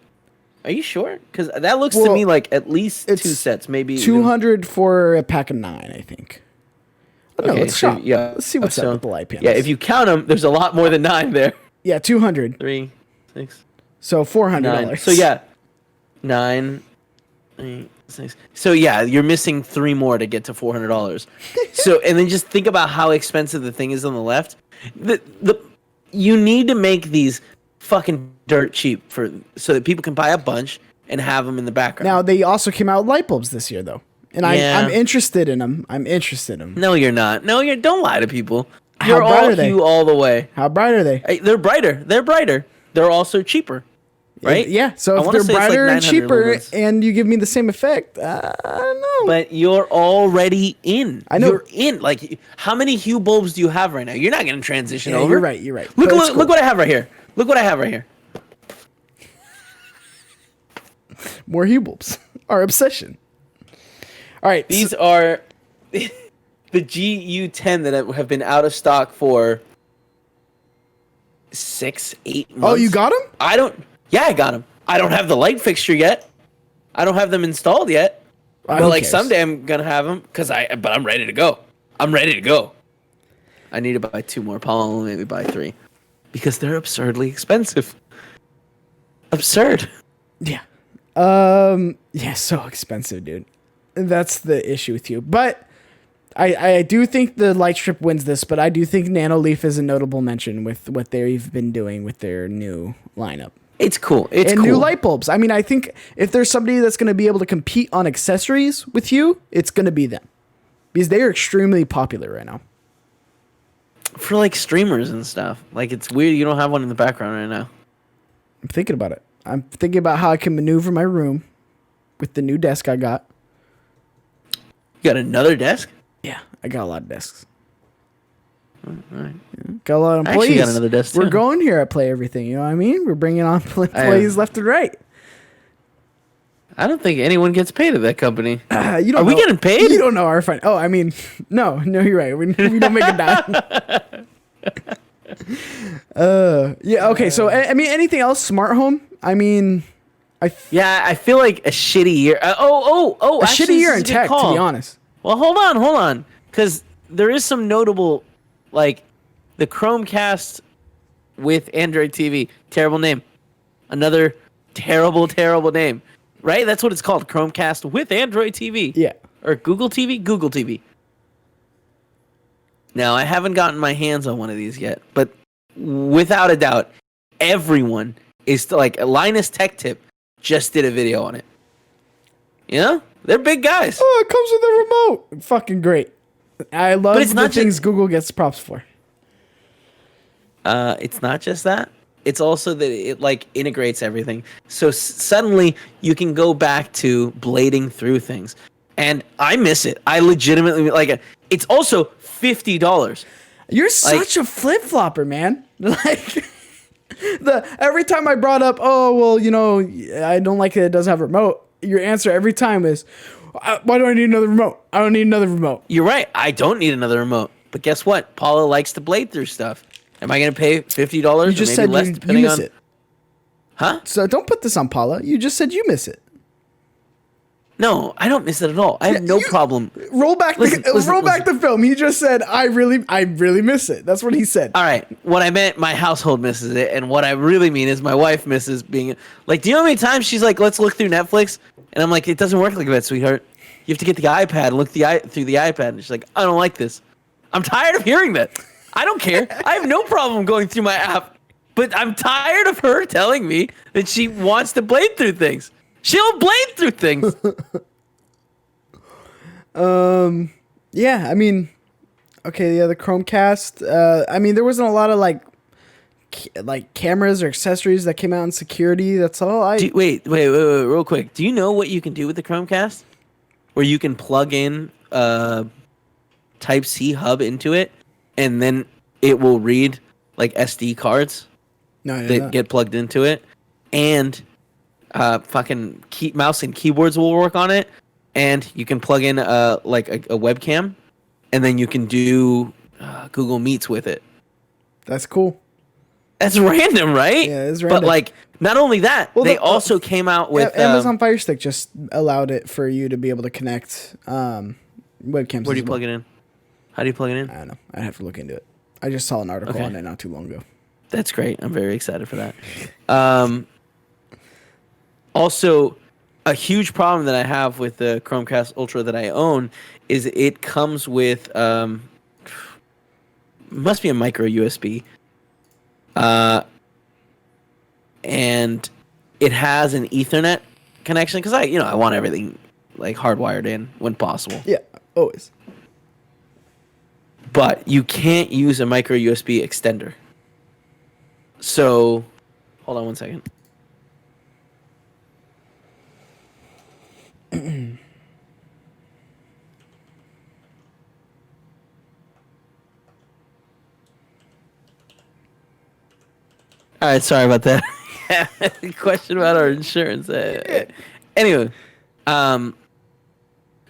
[SPEAKER 2] Are you sure? Because that looks to me like at least 2 sets, maybe
[SPEAKER 1] 200 for a pack of 9, I think. Okay, let's shop.
[SPEAKER 2] Yeah,
[SPEAKER 1] let's see what's up with the light panels.
[SPEAKER 2] Yeah, if you count them, there's a lot more than 9 there.
[SPEAKER 1] Yeah, 200.
[SPEAKER 2] 3, 6.
[SPEAKER 1] So $400.
[SPEAKER 2] So yeah, 9, 8, 6. So yeah, you're missing 3 more to get to $400. So and then just think about how expensive the thing is on the left. You need to make these fucking dirt cheap so that people can buy a bunch and have them in the background.
[SPEAKER 1] Now they also came out with light bulbs this year though, and I'm interested in them.
[SPEAKER 2] No, you're not. No, don't lie to people.
[SPEAKER 1] How bright are they?
[SPEAKER 2] All the way.
[SPEAKER 1] How bright are they?
[SPEAKER 2] They're brighter. They're also cheaper. Right?
[SPEAKER 1] Yeah. So if they're brighter and cheaper and you give me the same effect, I don't know.
[SPEAKER 2] But you're already in.
[SPEAKER 1] I know.
[SPEAKER 2] You're in. Like, how many hue bulbs do you have right now? You're not going to transition over.
[SPEAKER 1] You're right.
[SPEAKER 2] Look what I have right here. Look what I have right here.
[SPEAKER 1] More hue bulbs. Our obsession. All right.
[SPEAKER 2] These are the GU10 that have been out of stock for 6-8 months.
[SPEAKER 1] Oh, you got them?
[SPEAKER 2] Yeah, I got them. I don't have the light fixture yet. I don't have them installed yet. But like someday I'm gonna have them but I'm ready to go. I need to buy 2 more. Paul will maybe buy 3 because they're absurdly expensive. Absurd.
[SPEAKER 1] Yeah. Yeah, so expensive, dude. That's the issue with you. But I do think the light strip wins this, but I do think Nano Leaf is a notable mention with what they've been doing with their new lineup.
[SPEAKER 2] It's cool.
[SPEAKER 1] New light bulbs. I mean, I think if there's somebody that's going to be able to compete on accessories with you, it's going to be them. Because they are extremely popular right now.
[SPEAKER 2] For like streamers and stuff. Like, it's weird you don't have one in the background right now.
[SPEAKER 1] I'm thinking about it. I'm thinking about how I can maneuver my room with the new desk I got.
[SPEAKER 2] You got another desk?
[SPEAKER 1] Yeah, I got a lot of desks.
[SPEAKER 2] All right.
[SPEAKER 1] Got a lot of employees.
[SPEAKER 2] I actually got another desk too.
[SPEAKER 1] We're going here at Play Everything, you know what I mean? We're bringing on employees left and right.
[SPEAKER 2] I don't think anyone gets paid at that company.
[SPEAKER 1] Are
[SPEAKER 2] we getting paid?
[SPEAKER 1] You don't know our fun. Oh, I mean, no, you're right. We don't make a dime. Yeah, okay. So, I mean, anything else? Smart home? I mean,
[SPEAKER 2] I feel like a shitty year. A
[SPEAKER 1] shitty year in tech, to be honest.
[SPEAKER 2] Well, hold on. Because there is some notable, like, the Chromecast with Android TV. Terrible name. Another terrible name. Right? That's what it's called. Chromecast with Android TV.
[SPEAKER 1] Yeah.
[SPEAKER 2] Or Google TV? Google TV. Now, I haven't gotten my hands on one of these yet, but without a doubt, everyone is like Linus Tech Tip just did a video on it. You know? They're big guys.
[SPEAKER 1] Oh, it comes with a remote. Fucking great. I love the things Google gets props for.
[SPEAKER 2] It's not just that. It's also that it like integrates everything. So suddenly you can go back to blading through things. And I miss it. I legitimately like it. It's also $50.
[SPEAKER 1] You're such a flip-flopper, man. Like every time I brought up, oh, well, you know, I don't like it doesn't have a remote. Your answer every time is, why do I need another remote? I don't need another remote.
[SPEAKER 2] You're right. I don't need another remote. But guess what? Paula likes to blade through stuff. Am I going to pay $50
[SPEAKER 1] you just
[SPEAKER 2] or maybe
[SPEAKER 1] said
[SPEAKER 2] less depending
[SPEAKER 1] you miss
[SPEAKER 2] on
[SPEAKER 1] it.
[SPEAKER 2] Huh?
[SPEAKER 1] So don't put this on Paula. You just said you miss it.
[SPEAKER 2] No, I don't miss it at all. I have no problem.
[SPEAKER 1] Roll back the film. He just said, I really miss it. That's what he said.
[SPEAKER 2] All right. What I meant, my household misses it. And what I really mean is my wife misses being... Like, do you know how many times she's like, let's look through Netflix? And I'm like, it doesn't work like that, sweetheart. You have to get the iPad and look through the iPad. And she's like, I don't like this. I'm tired of hearing that. I don't care. I have no problem going through my app. But I'm tired of her telling me that she wants to blade through things. She'll blade through things.
[SPEAKER 1] Yeah, I mean, okay, yeah, the Chromecast. I mean, there wasn't a lot of like cameras or accessories that came out in security. That's all
[SPEAKER 2] wait, real quick. Do you know what you can do with the Chromecast? Where you can plug in Type-C hub into it, and then it will read like SD cards that get plugged into it, and fucking mouse and keyboards will work on it, and you can plug in like a webcam, and then you can do Google Meets with it.
[SPEAKER 1] That's cool.
[SPEAKER 2] That's random, right?
[SPEAKER 1] Yeah, it's random.
[SPEAKER 2] But like, not only that, they also came out with
[SPEAKER 1] Amazon Fire Stick just allowed it for you to be able to connect webcams.
[SPEAKER 2] Where do you plug it in? How do you plug it in?
[SPEAKER 1] I don't know. I'd have to look into it. I just saw an article on it not too long ago.
[SPEAKER 2] That's great. I'm very excited for that. Also, a huge problem that I have with the Chromecast Ultra that I own is it comes with must be a micro USB, and it has an Ethernet connection because I want everything like hardwired in when possible.
[SPEAKER 1] Yeah, always.
[SPEAKER 2] But you can't use a micro USB extender. So, hold on one second. All right, sorry about that. Question about our insurance. Anyway,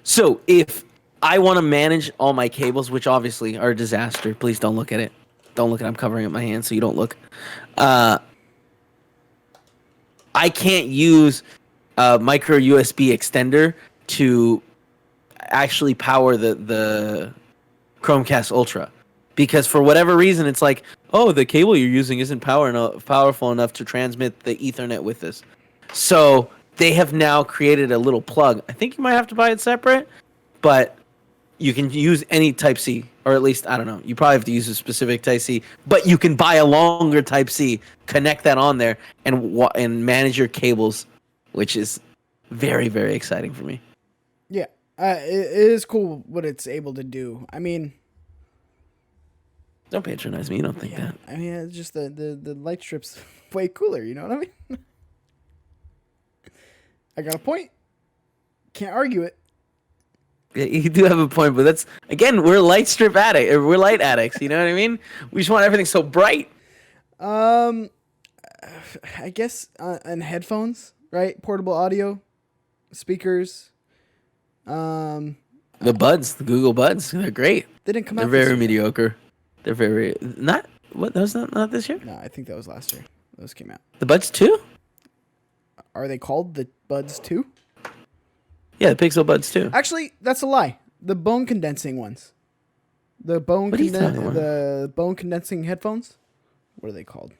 [SPEAKER 2] so if I want to manage all my cables, which obviously are a disaster, please don't look at it. Don't look at it. I'm covering up my hand so you don't look. I can't use a micro USB extender to actually power the Chromecast Ultra. Because for whatever reason, it's like, oh, the cable you're using isn't powerful enough to transmit the Ethernet with this. So they have now created a little plug. I think you might have to buy it separate, but you can use any Type-C, or at least, I don't know, you probably have to use a specific Type-C, but you can buy a longer Type-C, connect that on there, and manage your cables, which is very, very exciting for me.
[SPEAKER 1] Yeah, it is cool what it's able to do. I mean...
[SPEAKER 2] Don't patronize me. You don't think that.
[SPEAKER 1] I mean, it's just the light strip's way cooler. You know what I mean? I got a point. Can't argue it.
[SPEAKER 2] Yeah, you do have a point, but that's, again, we're light strip addict, or we're light addicts. You know what I mean? We just want everything so bright.
[SPEAKER 1] I guess and headphones, right? Portable audio, speakers.
[SPEAKER 2] The Buds, the Google Buds, they're great.
[SPEAKER 1] They didn't come out.
[SPEAKER 2] They're very mediocre. They're very not. What? That was not this year.
[SPEAKER 1] No, I think that was last year. Those came out.
[SPEAKER 2] The Buds 2?
[SPEAKER 1] Are they called the Buds 2?
[SPEAKER 2] Yeah, the Pixel Buds 2.
[SPEAKER 1] Actually, that's a lie. The bone condensing ones. The bone condensing headphones. What are they called?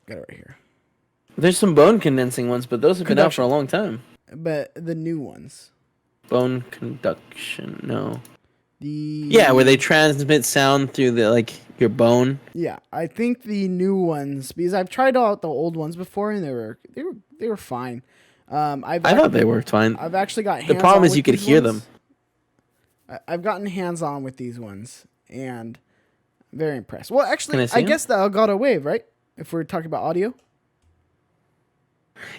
[SPEAKER 1] Got it right here.
[SPEAKER 2] There's some bone condensing ones, but those have been out for a long time.
[SPEAKER 1] But the new ones.
[SPEAKER 2] Bone conduction, no.
[SPEAKER 1] Yeah,
[SPEAKER 2] where they transmit sound through your bone.
[SPEAKER 1] Yeah, I think the new ones, because I've tried out the old ones before and they were fine. I
[SPEAKER 2] thought they worked fine.
[SPEAKER 1] I've actually got
[SPEAKER 2] the problem is you could hear them.
[SPEAKER 1] I've gotten hands on with these ones and I'm very impressed. Well, actually, I guess the Elgato Wave, right? If we're talking about audio.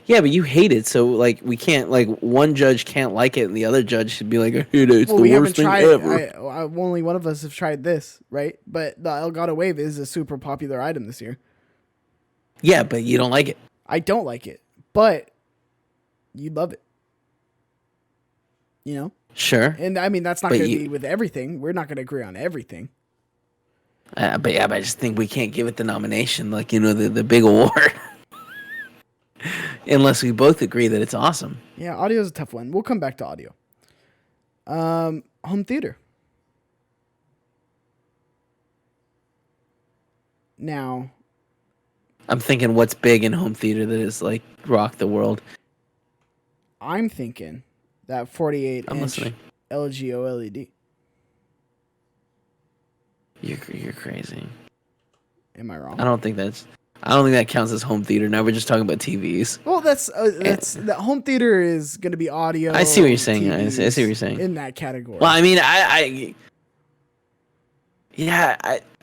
[SPEAKER 2] Yeah, but you hate it, so we can't one judge can't like it, and the other judge should be like, I hate it. It's the worst thing ever.
[SPEAKER 1] Only one of us have tried this, right? But the Elgato Wave is a super popular item this year.
[SPEAKER 2] Yeah, but you don't like it.
[SPEAKER 1] I don't like it, but you love it. You know?
[SPEAKER 2] Sure.
[SPEAKER 1] And I mean, that's not going to be with everything. We're not going to agree on everything.
[SPEAKER 2] But I just think we can't give it the nomination, the big award. Unless we both agree that it's awesome.
[SPEAKER 1] Yeah, audio is a tough one. We'll come back to audio. Home theater. Now,
[SPEAKER 2] I'm thinking what's big in home theater that is rock the world.
[SPEAKER 1] I'm thinking that 48-inch LG OLED.
[SPEAKER 2] You're crazy.
[SPEAKER 1] Am I wrong?
[SPEAKER 2] I don't think that counts as home theater. Now we're just talking about TVs.
[SPEAKER 1] Well, that's the home theater is going to be audio.
[SPEAKER 2] I see what you're saying. I see what you're saying
[SPEAKER 1] in that category.
[SPEAKER 2] Well, I mean, I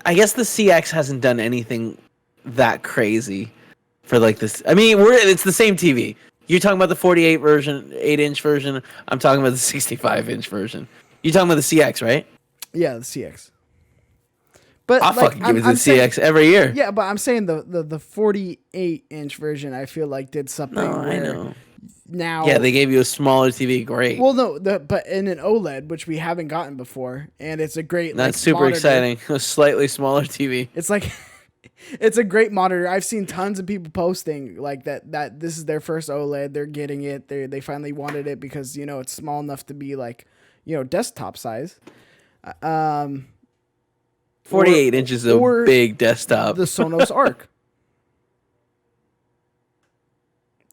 [SPEAKER 2] guess the CX hasn't done anything that crazy for this. I mean, it's the same TV. You're talking about the 8-inch version. I'm talking about the 65-inch version. You're talking about the CX, right?
[SPEAKER 1] Yeah, the CX. But
[SPEAKER 2] I'll fucking give it to the CX every year.
[SPEAKER 1] Yeah, but I'm saying the 48-inch version, I feel did something.
[SPEAKER 2] No, I know.
[SPEAKER 1] Now,
[SPEAKER 2] yeah, they gave you a smaller TV. Great.
[SPEAKER 1] Well, no, but in an OLED, which we haven't gotten before, and it's a great.
[SPEAKER 2] That's super monitor. Exciting. A slightly smaller TV.
[SPEAKER 1] It's it's a great monitor. I've seen tons of people posting that this is their first OLED. They're getting it. They finally wanted it because it's small enough to be desktop size.
[SPEAKER 2] 48 inches of big desktop.
[SPEAKER 1] The Sonos Arc.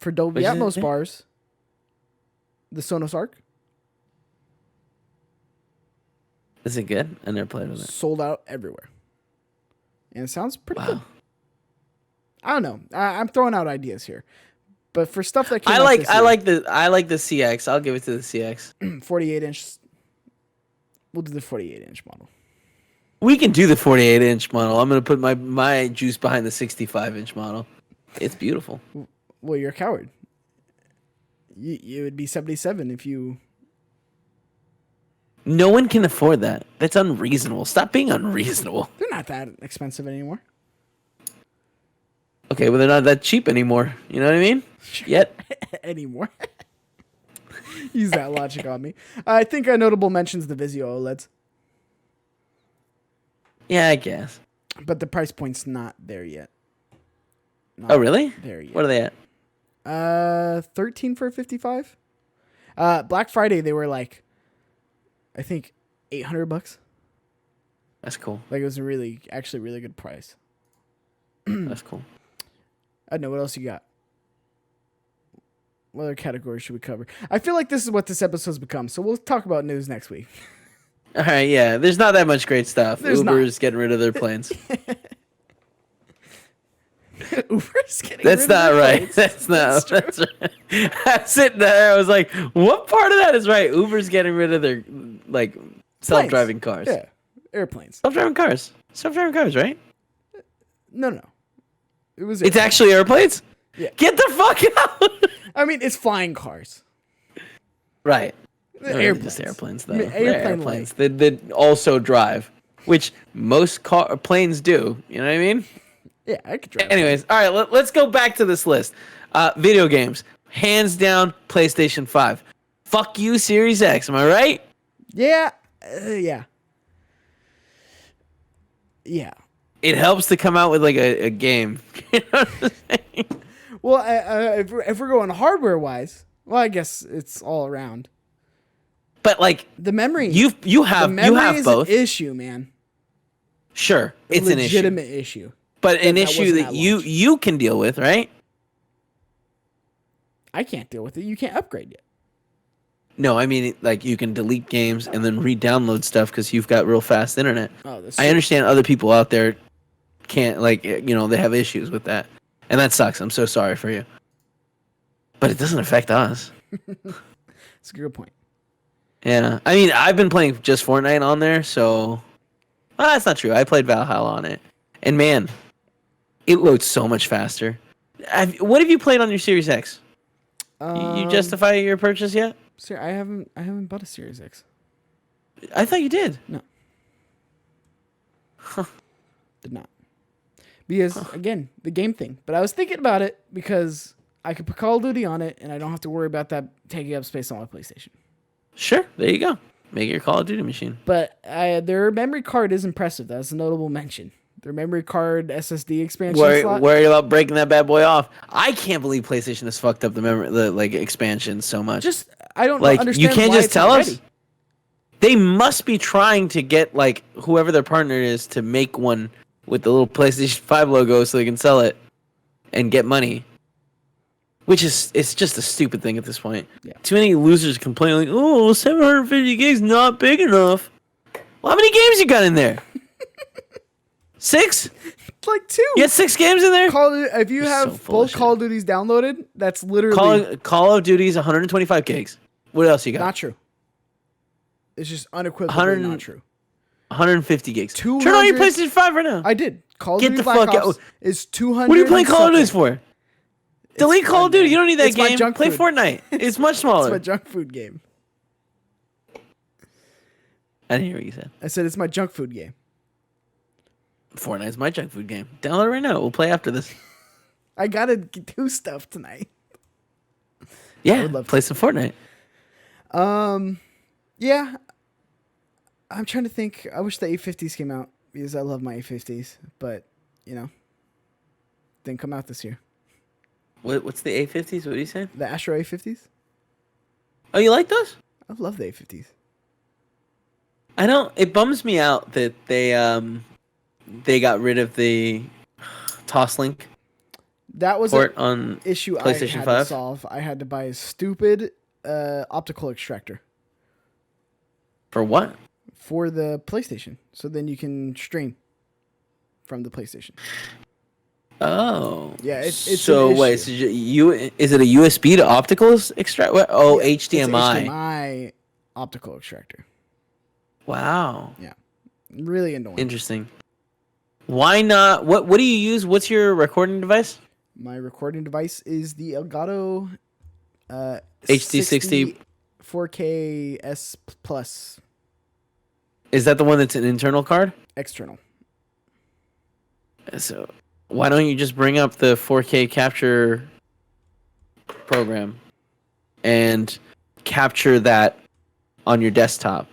[SPEAKER 1] for Dolby
[SPEAKER 2] Which is
[SPEAKER 1] Atmos
[SPEAKER 2] it?
[SPEAKER 1] bars. The Sonos Arc
[SPEAKER 2] Is it good? I never played with it.
[SPEAKER 1] sold out everywhere, and it sounds pretty
[SPEAKER 2] Wow.
[SPEAKER 1] good. I don't know. I'm throwing out ideas here, but for stuff that came
[SPEAKER 2] I
[SPEAKER 1] out
[SPEAKER 2] like
[SPEAKER 1] this
[SPEAKER 2] I
[SPEAKER 1] year,
[SPEAKER 2] like the I like the CX. I'll give it to the CX.
[SPEAKER 1] 48 inch. We'll do the 48 inch model.
[SPEAKER 2] We can do the 48-inch model. I'm gonna put my juice behind the 65-inch model. It's beautiful.
[SPEAKER 1] Well, you're a coward. You would be 77 if you.
[SPEAKER 2] No one can afford that. That's unreasonable. Stop being unreasonable.
[SPEAKER 1] They're not that expensive anymore.
[SPEAKER 2] Okay, well they're not that cheap anymore. You know what I mean? Yet.
[SPEAKER 1] Anymore. Use that logic on me. I think a notable mention's the Vizio OLEDs,
[SPEAKER 2] Yeah, I guess.
[SPEAKER 1] but the price point's not there yet. Not
[SPEAKER 2] Oh, really?
[SPEAKER 1] there yet.
[SPEAKER 2] What are they at?
[SPEAKER 1] 13 for 55. Black Friday they were like, I think $800.
[SPEAKER 2] That's cool.
[SPEAKER 1] Like it was a really good price.
[SPEAKER 2] That's cool.
[SPEAKER 1] I don't know what else you got. What other categories should we cover? I feel like this is what this episode's become, so we'll talk about news next week.
[SPEAKER 2] All right, yeah. There's not that much great stuff.
[SPEAKER 1] There's
[SPEAKER 2] Uber's getting rid of their planes.
[SPEAKER 1] Uber's getting
[SPEAKER 2] That's
[SPEAKER 1] rid of
[SPEAKER 2] not
[SPEAKER 1] their
[SPEAKER 2] right.
[SPEAKER 1] planes.
[SPEAKER 2] That's not.
[SPEAKER 1] true.
[SPEAKER 2] That's right. I'm sitting there. I was like, what part of that is right? Uber's getting rid of their like self-driving cars.
[SPEAKER 1] Yeah, airplanes.
[SPEAKER 2] Self-driving cars. Self-driving cars, right?
[SPEAKER 1] No. It was.
[SPEAKER 2] It's actually airplanes?
[SPEAKER 1] Yeah.
[SPEAKER 2] Get the fuck out.
[SPEAKER 1] I mean, it's flying cars.
[SPEAKER 2] Right.
[SPEAKER 1] They're
[SPEAKER 2] They're
[SPEAKER 1] airplanes.
[SPEAKER 2] just airplanes, though.
[SPEAKER 1] I mean,
[SPEAKER 2] They're
[SPEAKER 1] airplane
[SPEAKER 2] airplanes. They also drive, which most planes do. You know what I mean?
[SPEAKER 1] Yeah, I could drive.
[SPEAKER 2] Anyways, all right, let's go back to this list. Video games. Hands down, PlayStation 5. Fuck you, Series X. Am I right?
[SPEAKER 1] Yeah. Yeah.
[SPEAKER 2] It helps to come out with like a game. You know what I'm saying?
[SPEAKER 1] Well, if we're going hardware wise, well, I guess it's all around.
[SPEAKER 2] But like
[SPEAKER 1] The memory.
[SPEAKER 2] you have
[SPEAKER 1] is
[SPEAKER 2] both.
[SPEAKER 1] an issue, man.
[SPEAKER 2] Sure, it's an issue.
[SPEAKER 1] Legitimate issue.
[SPEAKER 2] But an
[SPEAKER 1] that
[SPEAKER 2] issue
[SPEAKER 1] wasn't
[SPEAKER 2] that
[SPEAKER 1] at
[SPEAKER 2] you
[SPEAKER 1] launch.
[SPEAKER 2] you can deal with, right?
[SPEAKER 1] I can't deal with it. You can't upgrade yet.
[SPEAKER 2] No, I mean like you can delete games and then re-download stuff because you've got real fast internet.
[SPEAKER 1] Oh, that's
[SPEAKER 2] I
[SPEAKER 1] true.
[SPEAKER 2] understand other people out there can't they have issues with that, and that sucks. I'm so sorry for you, but it doesn't affect us.
[SPEAKER 1] It's a good point.
[SPEAKER 2] Yeah, I mean I've been playing just Fortnite on there, so well, that's not true. I played Valhalla on it, and man, it loads so much faster. What have you played on your Series X? You justify your purchase yet?
[SPEAKER 1] Sir, I haven't bought a Series X.
[SPEAKER 2] I thought you did.
[SPEAKER 1] No. Did not. Because again, the game thing. But I was thinking about it because I could put Call of Duty on it and I don't have to worry about that taking up space on my PlayStation.
[SPEAKER 2] Sure, there you go. Make your Call of Duty machine.
[SPEAKER 1] But their memory card is impressive. That's a notable mention. Their memory card SSD expansion slot.
[SPEAKER 2] Worry about breaking that bad boy off. I can't believe PlayStation has fucked up the expansion so much.
[SPEAKER 1] Just I don't
[SPEAKER 2] like
[SPEAKER 1] understand.
[SPEAKER 2] you can't
[SPEAKER 1] why
[SPEAKER 2] just
[SPEAKER 1] it's
[SPEAKER 2] tell
[SPEAKER 1] not
[SPEAKER 2] us.
[SPEAKER 1] ready.
[SPEAKER 2] They must be trying to get like whoever their partner is to make one with the little PlayStation 5 logo so they can sell it and get money. Which is it's just a stupid thing at this point.
[SPEAKER 1] Yeah.
[SPEAKER 2] Too many losers complain like, "Oh, 750 gigs not big enough." Well, how many games you got in there? 6?
[SPEAKER 1] Like 2.
[SPEAKER 2] You had 6 games in there?
[SPEAKER 1] If you have
[SPEAKER 2] so full of
[SPEAKER 1] both
[SPEAKER 2] shit.
[SPEAKER 1] Call of Duties downloaded, that's literally
[SPEAKER 2] Call of Duty's 125 gigs. What else you got?
[SPEAKER 1] not true. It's just unequivocally not true.
[SPEAKER 2] 150 gigs.
[SPEAKER 1] 200
[SPEAKER 2] Turn on your PlayStation 5 right now.
[SPEAKER 1] I did. Call of
[SPEAKER 2] Get
[SPEAKER 1] Duty
[SPEAKER 2] the
[SPEAKER 1] Black
[SPEAKER 2] fuck
[SPEAKER 1] Ops
[SPEAKER 2] out.
[SPEAKER 1] is 200.
[SPEAKER 2] What are you playing Call of Duty
[SPEAKER 1] something.
[SPEAKER 2] for? Delete Call of Duty. You don't need that
[SPEAKER 1] It's my
[SPEAKER 2] game.
[SPEAKER 1] junk
[SPEAKER 2] Play
[SPEAKER 1] food.
[SPEAKER 2] Fortnite. It's much
[SPEAKER 1] It's my
[SPEAKER 2] smaller.
[SPEAKER 1] junk food game.
[SPEAKER 2] I didn't hear what you said.
[SPEAKER 1] I said it's my junk food game.
[SPEAKER 2] Fortnite's my junk food game. Download it right now. We'll play after this.
[SPEAKER 1] I gotta do stuff tonight.
[SPEAKER 2] Yeah,
[SPEAKER 1] would love
[SPEAKER 2] play some Fortnite.
[SPEAKER 1] Yeah. I'm trying to think. I wish the A50s came out because I love my A50s, but didn't come out this year.
[SPEAKER 2] What's the A50s? What are you saying?
[SPEAKER 1] The Astro A50s.
[SPEAKER 2] Oh, you like those?
[SPEAKER 1] I love the A50s.
[SPEAKER 2] I don't. It bums me out that they got rid of the Toslink.
[SPEAKER 1] That was
[SPEAKER 2] port
[SPEAKER 1] an
[SPEAKER 2] on
[SPEAKER 1] issue I
[SPEAKER 2] PlayStation
[SPEAKER 1] had
[SPEAKER 2] 5?
[SPEAKER 1] to solve. I had to buy a stupid optical extractor
[SPEAKER 2] For what?
[SPEAKER 1] for the PlayStation, so then you can stream from the PlayStation.
[SPEAKER 2] Oh.
[SPEAKER 1] Yeah, it's
[SPEAKER 2] so
[SPEAKER 1] an
[SPEAKER 2] wait.
[SPEAKER 1] issue.
[SPEAKER 2] So is it a USB to optical extract? What? Oh,
[SPEAKER 1] Yeah, it's
[SPEAKER 2] HDMI.
[SPEAKER 1] HDMI optical extractor.
[SPEAKER 2] Wow.
[SPEAKER 1] Yeah, really annoying.
[SPEAKER 2] Interesting. Why not? What do you use? What's your recording device?
[SPEAKER 1] My recording device is the Elgato
[SPEAKER 2] HD60.
[SPEAKER 1] 4K S Plus
[SPEAKER 2] Is that the one that's an internal card?
[SPEAKER 1] external.
[SPEAKER 2] So why don't you just bring up the 4K capture program and capture that on your desktop?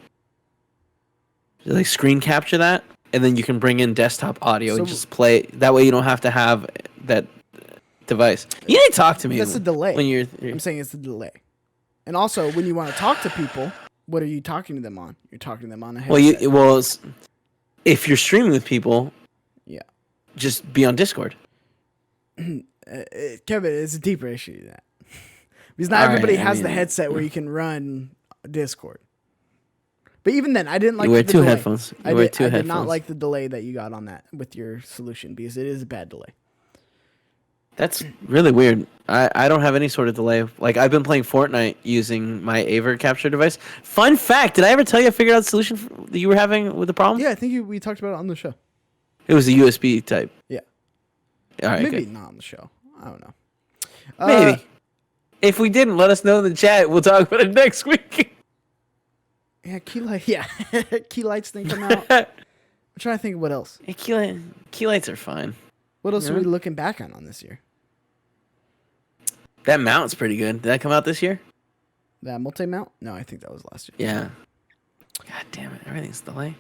[SPEAKER 2] Like screen capture that, and then you can bring in desktop audio and just play. That way you don't have to have that device. You need to talk to me.
[SPEAKER 1] That's a delay.
[SPEAKER 2] When you're
[SPEAKER 1] I'm saying it's a delay. And also, when you want to talk to people, what are you talking to them on? You're talking to them on a headset.
[SPEAKER 2] If you're streaming with people,
[SPEAKER 1] yeah,
[SPEAKER 2] just be on Discord.
[SPEAKER 1] Kevin, it's a deeper issue than that. Because not everybody has the headset where you can run Discord. But even then, I didn't like
[SPEAKER 2] you wear
[SPEAKER 1] the
[SPEAKER 2] two
[SPEAKER 1] delay.
[SPEAKER 2] headphones.
[SPEAKER 1] I did not like the delay that you got on that with your solution because it is a bad delay.
[SPEAKER 2] That's really weird. I don't have any sort of delay. Like, I've been playing Fortnite using my Aver capture device. Fun fact, did I ever tell you I figured out the solution that you were having with the problem?
[SPEAKER 1] Yeah, I think we talked about it on the show.
[SPEAKER 2] It was a USB type.
[SPEAKER 1] Yeah.
[SPEAKER 2] All right,
[SPEAKER 1] Maybe
[SPEAKER 2] good.
[SPEAKER 1] not on the show. I don't know.
[SPEAKER 2] Maybe. If we didn't, let us know in the chat. We'll talk about it next week.
[SPEAKER 1] Yeah, key lights thing come out. I'm trying to think of what else.
[SPEAKER 2] Yeah, key lights are fine.
[SPEAKER 1] What else are we looking back on this year?
[SPEAKER 2] That mount's pretty good. Did that come out this year?
[SPEAKER 1] That multi-mount? No, I think that was last year.
[SPEAKER 2] Yeah. God damn it. Everything's delayed.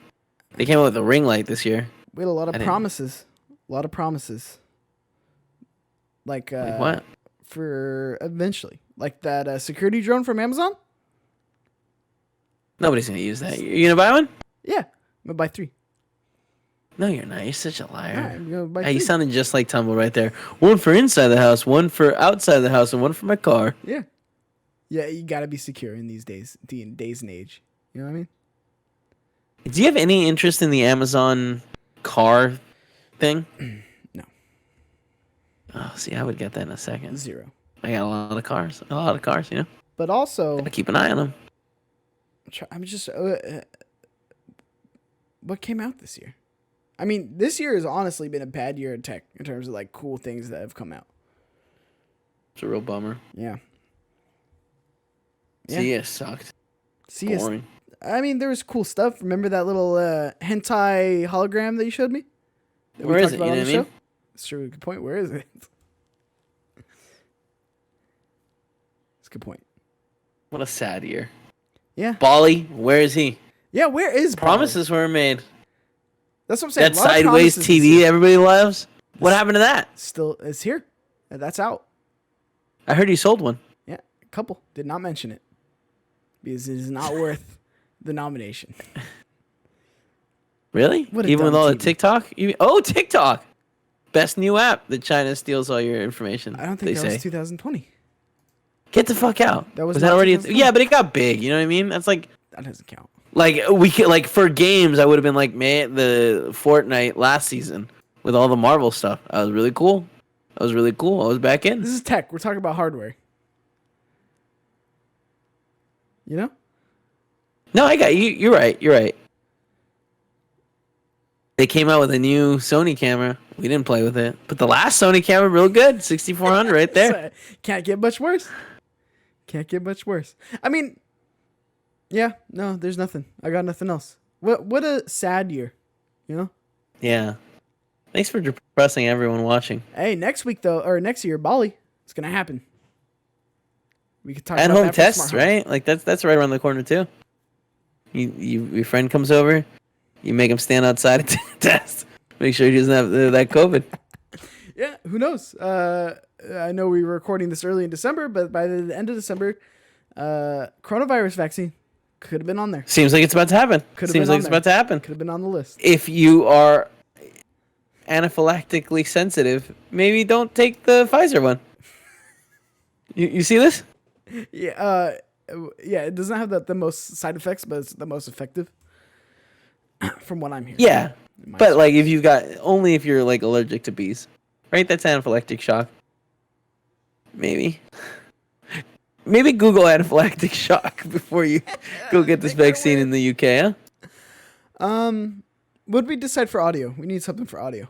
[SPEAKER 2] They came out with a ring light this year.
[SPEAKER 1] We had a lot of promises. A lot of promises. Like
[SPEAKER 2] what?
[SPEAKER 1] For eventually. Like that security drone from Amazon?
[SPEAKER 2] Nobody's going to use that. You going to buy one?
[SPEAKER 1] Yeah. I'm going to buy 3.
[SPEAKER 2] No, you're not. You're such a liar.
[SPEAKER 1] Right, I'm gonna buy
[SPEAKER 2] Hey, you
[SPEAKER 1] 3.
[SPEAKER 2] sounded just like Tumble right there. One for inside the house, one for outside the house, and one for my car.
[SPEAKER 1] Yeah. Yeah, you got to be secure in these days and age. You know what I mean?
[SPEAKER 2] Do you have any interest in the Amazon car thing?
[SPEAKER 1] No.
[SPEAKER 2] Oh, see, I would get that in a second.
[SPEAKER 1] 0.
[SPEAKER 2] I got a lot of cars, you know?
[SPEAKER 1] But also,
[SPEAKER 2] Gotta keep an eye on them.
[SPEAKER 1] I'm just... what came out this year? I mean, this year has honestly been a bad year in tech in terms of like cool things that have come out.
[SPEAKER 2] It's a real bummer.
[SPEAKER 1] Yeah.
[SPEAKER 2] CS sucked.
[SPEAKER 1] CS.
[SPEAKER 2] Boring.
[SPEAKER 1] I mean, there was cool stuff. Remember that little hentai hologram that you showed me?
[SPEAKER 2] Where is it? You know what I mean?
[SPEAKER 1] That's true. Good point. Where is it? That's a good point.
[SPEAKER 2] What a sad year.
[SPEAKER 1] Yeah.
[SPEAKER 2] Bali, where is he?
[SPEAKER 1] Yeah, where is Bali?
[SPEAKER 2] Promises were made.
[SPEAKER 1] That's what I'm saying.
[SPEAKER 2] That sideways TV everybody loves. What happened to that?
[SPEAKER 1] Still, it's here. That's out.
[SPEAKER 2] I heard you sold one.
[SPEAKER 1] Yeah, a couple. Did not mention it because it is not worth the nomination.
[SPEAKER 2] Really?
[SPEAKER 1] What a
[SPEAKER 2] Even with
[SPEAKER 1] dumb
[SPEAKER 2] all
[SPEAKER 1] TV.
[SPEAKER 2] the TikTok? TikTok. Best new app that China steals all your information.
[SPEAKER 1] I don't think that was 2020.
[SPEAKER 2] Get the fuck out.
[SPEAKER 1] That was
[SPEAKER 2] that
[SPEAKER 1] not
[SPEAKER 2] already?
[SPEAKER 1] 2020.
[SPEAKER 2] Yeah, but it got big. You know what I mean? That's like
[SPEAKER 1] That doesn't count.
[SPEAKER 2] like we could like for games. I would have been like the Fortnite last season with all the Marvel stuff. That was really cool. I was back in.
[SPEAKER 1] This is tech. We're talking about hardware. You know?
[SPEAKER 2] No, I got you. You're right. They came out with a new Sony camera. We didn't play with it, but the last Sony camera, real good, 6400 right there.
[SPEAKER 1] Can't get much worse. I mean, yeah, no, there's nothing. I got nothing else. What a sad year, you know?
[SPEAKER 2] Yeah. Thanks for depressing everyone watching.
[SPEAKER 1] Hey, next year, Bali, it's gonna happen. We could talk
[SPEAKER 2] At
[SPEAKER 1] about
[SPEAKER 2] home
[SPEAKER 1] that for
[SPEAKER 2] tests,
[SPEAKER 1] Smart Home.
[SPEAKER 2] right? Like that's right around the corner too. Your friend comes over, you make him stand outside and test. Make sure he doesn't have that COVID.
[SPEAKER 1] Yeah, who knows? I know we were recording this early in December, but by the end of December, coronavirus vaccine could have been on there.
[SPEAKER 2] Seems like it's about to happen.
[SPEAKER 1] Could have
[SPEAKER 2] Seems
[SPEAKER 1] been
[SPEAKER 2] like it's about to happen.
[SPEAKER 1] Could have been on the list.
[SPEAKER 2] If you are anaphylactically sensitive, maybe don't take the Pfizer one. You see this?
[SPEAKER 1] Yeah, yeah. It doesn't have the most side effects, but it's the most effective, from what I'm hearing.
[SPEAKER 2] Yeah, but like if you got only if you're like allergic to bees, right? That's anaphylactic shock. Maybe Google anaphylactic shock before you go get this vaccine in the UK. Huh?
[SPEAKER 1] What did we decide for audio? We need something for audio.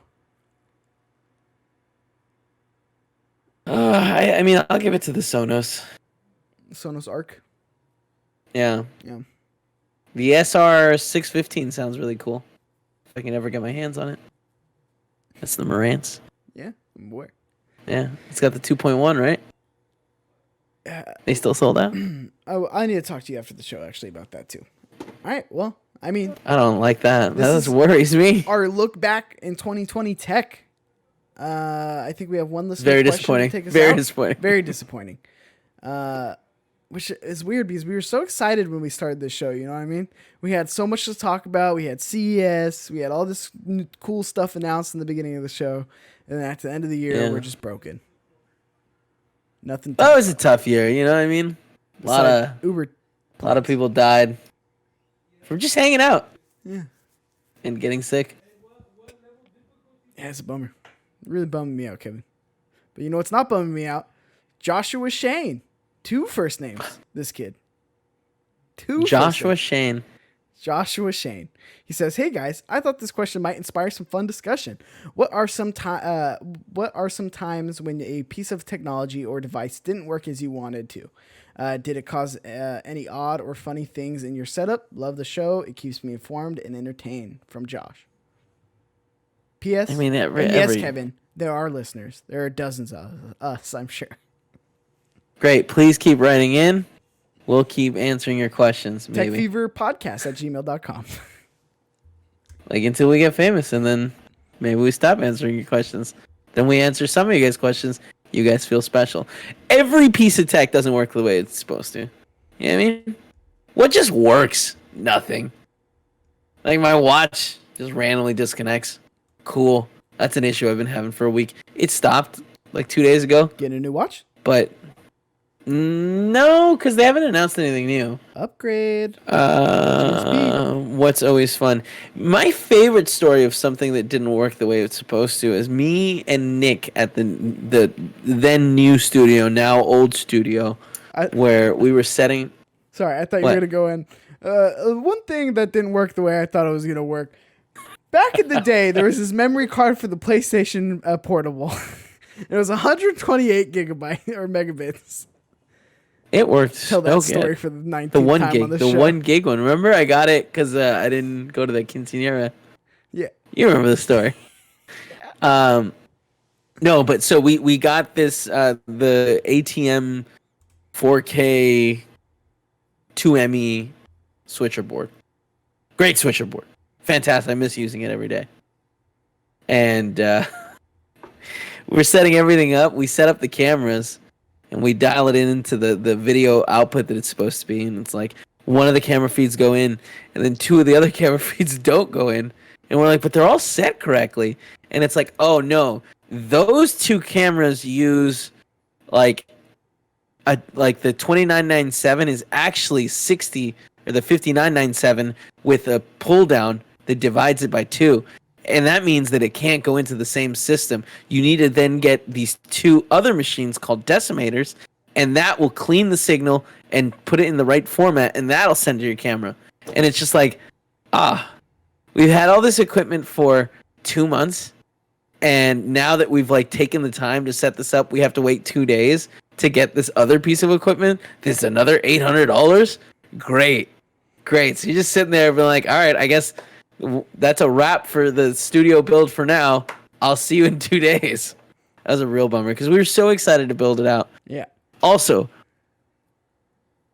[SPEAKER 2] I mean, I'll give it to the Sonos.
[SPEAKER 1] Sonos Arc.
[SPEAKER 2] Yeah.
[SPEAKER 1] Yeah.
[SPEAKER 2] The SR615 sounds really cool. If I can ever get my hands on it. That's the Marantz.
[SPEAKER 1] Yeah, I'm aware.
[SPEAKER 2] Yeah, it's got the 2.1, right? They still sold out?
[SPEAKER 1] I need to talk to you after the show, actually, about that, too. All right, well, I mean...
[SPEAKER 2] I don't like that. That just worries me.
[SPEAKER 1] Our look back in 2020 tech. I think we have one listener
[SPEAKER 2] Very
[SPEAKER 1] question
[SPEAKER 2] disappointing.
[SPEAKER 1] to take us
[SPEAKER 2] Very
[SPEAKER 1] out.
[SPEAKER 2] disappointing.
[SPEAKER 1] Very disappointing. Which is weird because we were so excited when we started this show, you know what I mean? We had so much to talk about. We had CES. We had all this cool stuff announced in the beginning of the show. And then at the end of the year, we're just broken. Nothing.
[SPEAKER 2] That was a tough year, you know what I mean? A lot of people died from just hanging out.
[SPEAKER 1] Yeah.
[SPEAKER 2] And getting sick.
[SPEAKER 1] Yeah, it's a bummer. It really bummed me out, Kevin. But you know what's not bumming me out? Joshua Shane. 2 first names, this kid. 2
[SPEAKER 2] Joshua Shane.
[SPEAKER 1] Joshua Shane. He says, "Hey guys, I thought this question might inspire some fun discussion. What are some times when a piece of technology or device didn't work as you wanted to? Did it cause any odd or funny things in your setup? Love the show. It keeps me informed and entertained." From Josh. P.S.
[SPEAKER 2] I mean,
[SPEAKER 1] yes, Kevin, there are listeners. There are dozens of us, I'm sure.
[SPEAKER 2] Great. Please keep writing in. We'll keep answering your questions. Maybe.
[SPEAKER 1] TechFeverPodcast@gmail.com.
[SPEAKER 2] Like until we get famous, and then maybe we stop answering your questions. Then we answer some of you guys' questions. You guys feel special. Every piece of tech doesn't work the way it's supposed to. You know what I mean? What just works? Nothing. Like my watch just randomly disconnects. Cool. That's an issue I've been having for a week. It stopped like 2 days ago.
[SPEAKER 1] Getting a new watch?
[SPEAKER 2] But no, because they haven't announced anything new.
[SPEAKER 1] Upgrade.
[SPEAKER 2] What's always fun? My favorite story of something that didn't work the way it's supposed to is me and Nick at the then new studio, now old studio, where we were setting.
[SPEAKER 1] Sorry, I thought you were gonna go in. One thing that didn't work the way I thought it was gonna work. Back in the day, there was this memory card for the PlayStation Portable. It was 128 gigabytes or megabits.
[SPEAKER 2] It worked.
[SPEAKER 1] Tell that story for the 19th
[SPEAKER 2] the 1
[SPEAKER 1] time
[SPEAKER 2] gig,
[SPEAKER 1] on the
[SPEAKER 2] the
[SPEAKER 1] show.
[SPEAKER 2] 1 gig one. Remember, I got it because I didn't go to the quinceanera.
[SPEAKER 1] Yeah,
[SPEAKER 2] you remember the story. No, but so we got this the ATM 4K 2ME switcher board. Great switcher board. Fantastic. I miss using it every day. And we're setting everything up. We set up the cameras, and we dial it into the video output that it's supposed to be. And it's like one of the camera feeds go in, and then 2 of the other camera feeds don't go in. And we're like, but they're all set correctly. And it's like, oh, no. Those 2 cameras use like the 2997 is actually 60, or the 5997 with a pull down that divides it by 2. And that means that it can't go into the same system. You need to then get these 2 other machines called decimators, and that will clean the signal and put it in the right format, and that'll send to your camera. And it's just like, we've had all this equipment for 2 months, and now that we've like taken the time to set this up, we have to wait 2 days to get this other piece of equipment. This is another $800. Great. So you're just sitting there being like, all right, I guess that's a wrap for the studio build for now. I'll see you in 2 days. That was a real bummer because we were so excited to build it out.
[SPEAKER 1] Yeah.
[SPEAKER 2] Also,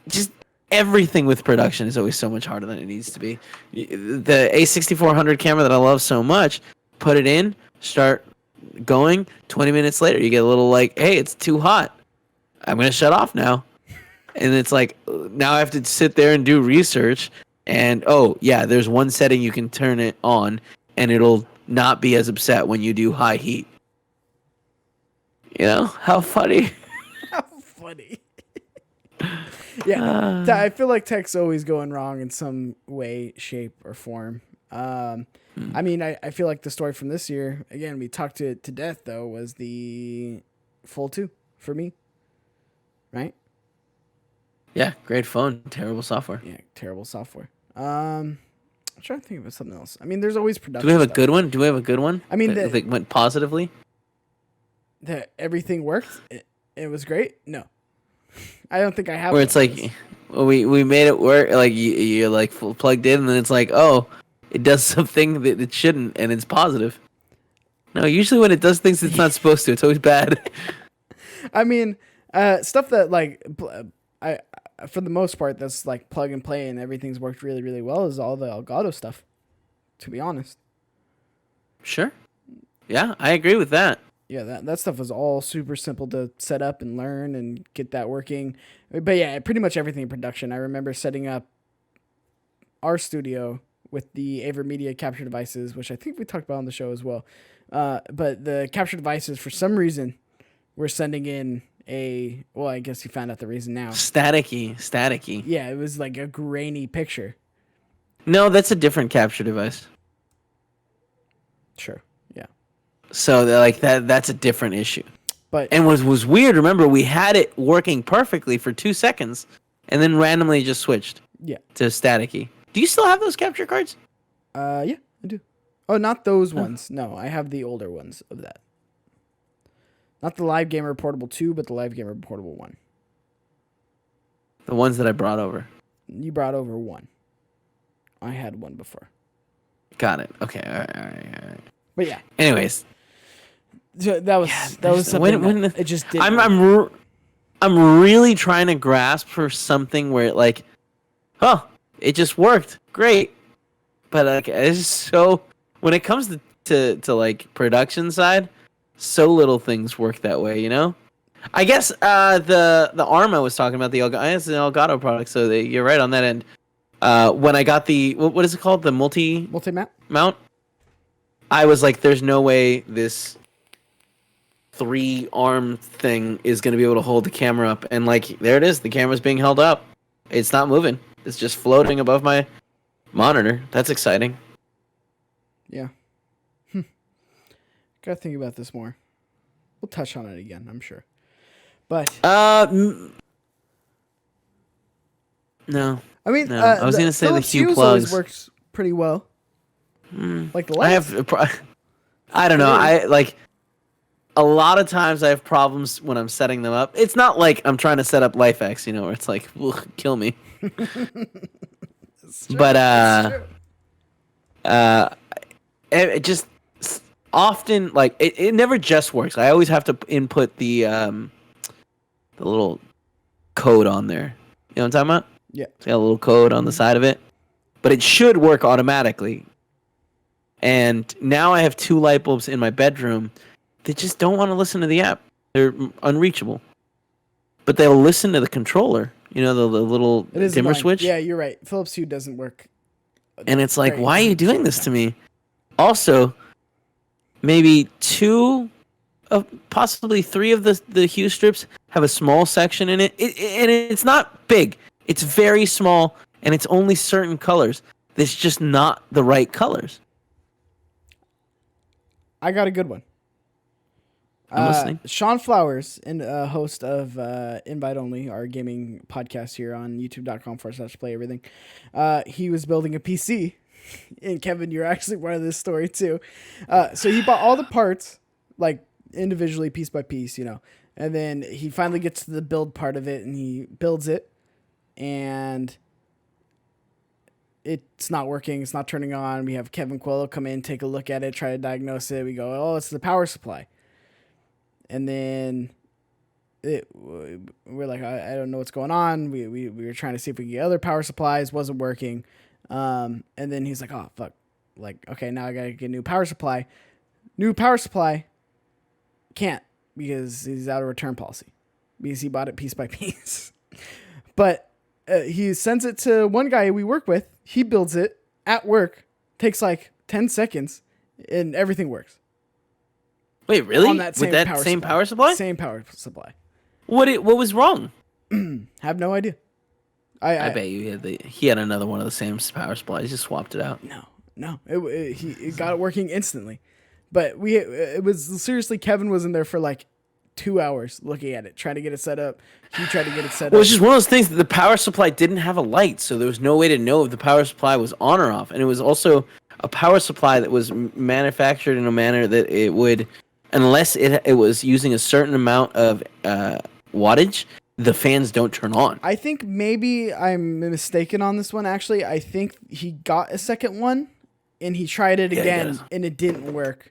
[SPEAKER 2] just everything with production is always so much harder than it needs to be. The A6400 camera that I love so much, put it in, start going, 20 minutes later, you get a little like, hey, it's too hot. I'm going to shut off now. And it's like, now I have to sit there and do research. And, oh, yeah, there's one setting you can turn it on, and it'll not be as upset when you do high heat. You know, how funny.
[SPEAKER 1] How funny. Yeah, I feel like tech's always going wrong in some way, shape, or form. I mean, I feel like the story from this year, again, we talked to death, though, was the Fold 2 for me. Right?
[SPEAKER 2] Yeah, great phone, terrible software.
[SPEAKER 1] Yeah, terrible software. I'm trying to think of something else. I mean, there's always production
[SPEAKER 2] Do we have a
[SPEAKER 1] stuff.
[SPEAKER 2] good one? Do we have a good one?
[SPEAKER 1] I mean,
[SPEAKER 2] that went positively?
[SPEAKER 1] That everything worked? It was great? No. I don't think I have.
[SPEAKER 2] Where it's like, we made it work, like, you're like plugged in, and then it's like, oh, it does something that it shouldn't, and it's positive. No, usually when it does things it's not supposed to, it's always bad.
[SPEAKER 1] I mean, stuff that, like, I for the most part, that's like plug and play and everything's worked really, really well is all the Elgato stuff, to be honest.
[SPEAKER 2] Sure. Yeah, I agree with that.
[SPEAKER 1] Yeah, that stuff was all super simple to set up and learn and get that working. But yeah, pretty much everything in production. I remember setting up our studio with the AverMedia capture devices, which I think we talked about on the show as well. But the capture devices, for some reason, were sending in well, I guess you found out the reason now.
[SPEAKER 2] Staticky.
[SPEAKER 1] Yeah, it was like a grainy picture.
[SPEAKER 2] No, that's a different capture device.
[SPEAKER 1] Sure. Yeah.
[SPEAKER 2] So like that's a different issue.
[SPEAKER 1] But
[SPEAKER 2] and was weird. Remember, we had it working perfectly for 2 seconds, and then randomly just switched.
[SPEAKER 1] Yeah.
[SPEAKER 2] To staticky. Do you still have those capture cards?
[SPEAKER 1] Yeah, I do. Oh, not those ones. No, I have the older ones of that. Not the Live Gamer Portable 2, but the Live Gamer Portable 1.
[SPEAKER 2] The ones that I brought over.
[SPEAKER 1] You brought over one. I had one before.
[SPEAKER 2] Got it. Okay. All right.
[SPEAKER 1] But yeah.
[SPEAKER 2] Anyways,
[SPEAKER 1] that was something it just didn't.
[SPEAKER 2] I'm really trying to grasp for something where it like, oh, it just worked. Great. But like, it's so when it comes to like production side, so little things work that way, you know? I guess the ARM I was talking about, it's an Elgato product, so you're right on that end. When I got the what is it called, the multi-mount, I was like, there's no way this 3-arm thing is going to be able to hold the camera up, and like there it is, the camera's being held up. It's not moving. It's just floating above my monitor. That's exciting.
[SPEAKER 1] Yeah. Gotta think about this more. We'll touch on it again, I'm sure. But
[SPEAKER 2] no.
[SPEAKER 1] I mean,
[SPEAKER 2] no. I was gonna say the Hue plugs
[SPEAKER 1] works pretty well. Like the lights.
[SPEAKER 2] I don't know. I like a lot of times I have problems when I'm setting them up. It's not like I'm trying to set up LifeX, you know, where it's like, kill me. But it just often like it never just works. I always have to input the little code on there. You know what I'm talking about?
[SPEAKER 1] Yeah.
[SPEAKER 2] It's got a little code on the side of it. But it should work automatically. And now I have 2 light bulbs in my bedroom that just don't want to listen to the app. They're unreachable. But they'll listen to the controller. You know, the little dimmer switch?
[SPEAKER 1] Yeah, you're right. Philips Hue doesn't work.
[SPEAKER 2] And it's like, why are you doing this to me? Also, maybe 2 of possibly 3 of the Hue strips have a small section in it. And it's not big. It's very small, and it's only certain colors. It's just not the right colors.
[SPEAKER 1] I got a good one.
[SPEAKER 2] I'm listening.
[SPEAKER 1] Sean Flowers, and host of Invite Only, our gaming podcast here on youtube.com/play everything. He was building a PC. And Kevin, you're actually part of this story too. So he bought all the parts, like individually, piece by piece, you know. And then he finally gets to the build part of it, and he builds it. And it's not working. It's not turning on. We have Kevin Coello come in, take a look at it, try to diagnose it. We go, oh, it's the power supply. And then we're like, I don't know what's going on. We were trying to see if we could get other power supplies. Wasn't working. And then he's like, oh, fuck. Like, okay, now I got to get a new power supply. New power supply can't because he's out of return policy because he bought it piece by piece. But he sends it to one guy we work with. He builds it at work. Takes like 10 seconds. and everything works.
[SPEAKER 2] Wait, really?
[SPEAKER 1] On that
[SPEAKER 2] With that same power supply?
[SPEAKER 1] Same power supply.
[SPEAKER 2] What was wrong?
[SPEAKER 1] Have no idea.
[SPEAKER 2] I bet you he had another one of the same power supplies. He just swapped it out.
[SPEAKER 1] No. He got it working instantly. But it was seriously, Kevin was in there for like 2 hours looking at it, trying to get it set up. He tried to get it set
[SPEAKER 2] Well,
[SPEAKER 1] up.
[SPEAKER 2] it's just one of those things that the power supply didn't have a light, so there was no way to know if the power supply was on or off. And it was also a power supply that was manufactured in a manner that it would, unless it was using a certain amount of wattage, the fans don't turn on.
[SPEAKER 1] I think maybe I'm mistaken on this one, actually. I think he got a second one, and he tried it again, and it didn't work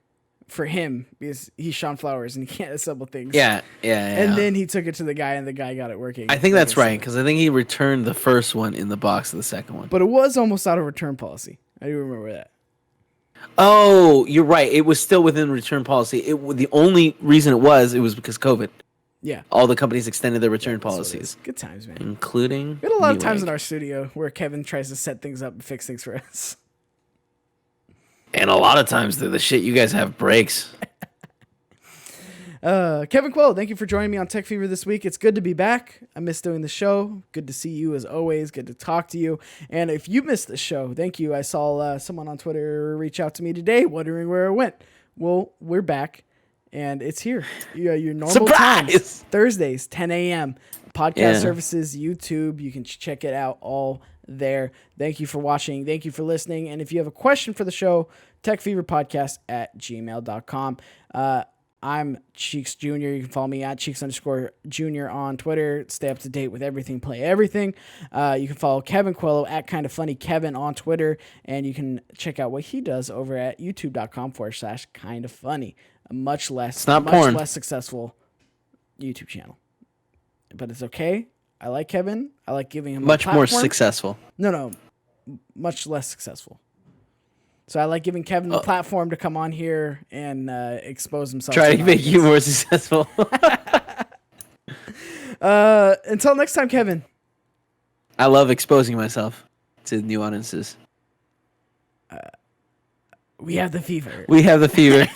[SPEAKER 1] for him because he's Sean Flowers, and he can't assemble things.
[SPEAKER 2] Yeah.
[SPEAKER 1] And then he took it to the guy, and the guy got it working.
[SPEAKER 2] I think that's right, because I think he returned the first one in the box of the second one.
[SPEAKER 1] But it was almost out of return policy. I do remember that.
[SPEAKER 2] Oh, you're right. It was still within return policy. The only reason it was because COVID.
[SPEAKER 1] Yeah.
[SPEAKER 2] All the companies extended their return policies.
[SPEAKER 1] Good times, man.
[SPEAKER 2] Including
[SPEAKER 1] We had a lot of times in our studio where Kevin tries to set things up and fix things for us.
[SPEAKER 2] And a lot of times the shit you guys have breaks.
[SPEAKER 1] Kevin Coello, thank you for joining me on Tech Fever this week. It's good to be back. I miss doing the show. Good to see you as always. Good to talk to you. And if you missed the show, thank you. I saw someone on Twitter reach out to me today wondering where it went. Well, we're back, and it's here. Your normal
[SPEAKER 2] Surprise!
[SPEAKER 1] times, Thursdays, 10 a.m. Podcast services, YouTube. You can check it out all there. Thank you for watching. Thank you for listening. And if you have a question for the show, techfeverpodcast@gmail.com. I'm Cheeks Jr. You can follow me at Cheeks_Jr. on Twitter. Stay up to date with everything, play everything. You can follow Kevin Coello at KindaFunnyKevin on Twitter. And you can check out what he does over at youtube.com/kindafunny. A much less successful YouTube channel. But it's okay. I like Kevin. I like giving him
[SPEAKER 2] much more successful.
[SPEAKER 1] No, much less successful. So I like giving Kevin the platform to come on here and expose himself.
[SPEAKER 2] Try to make you more successful.
[SPEAKER 1] Until next time, Kevin.
[SPEAKER 2] I love exposing myself to new audiences.
[SPEAKER 1] We have the fever.
[SPEAKER 2] We have the fever.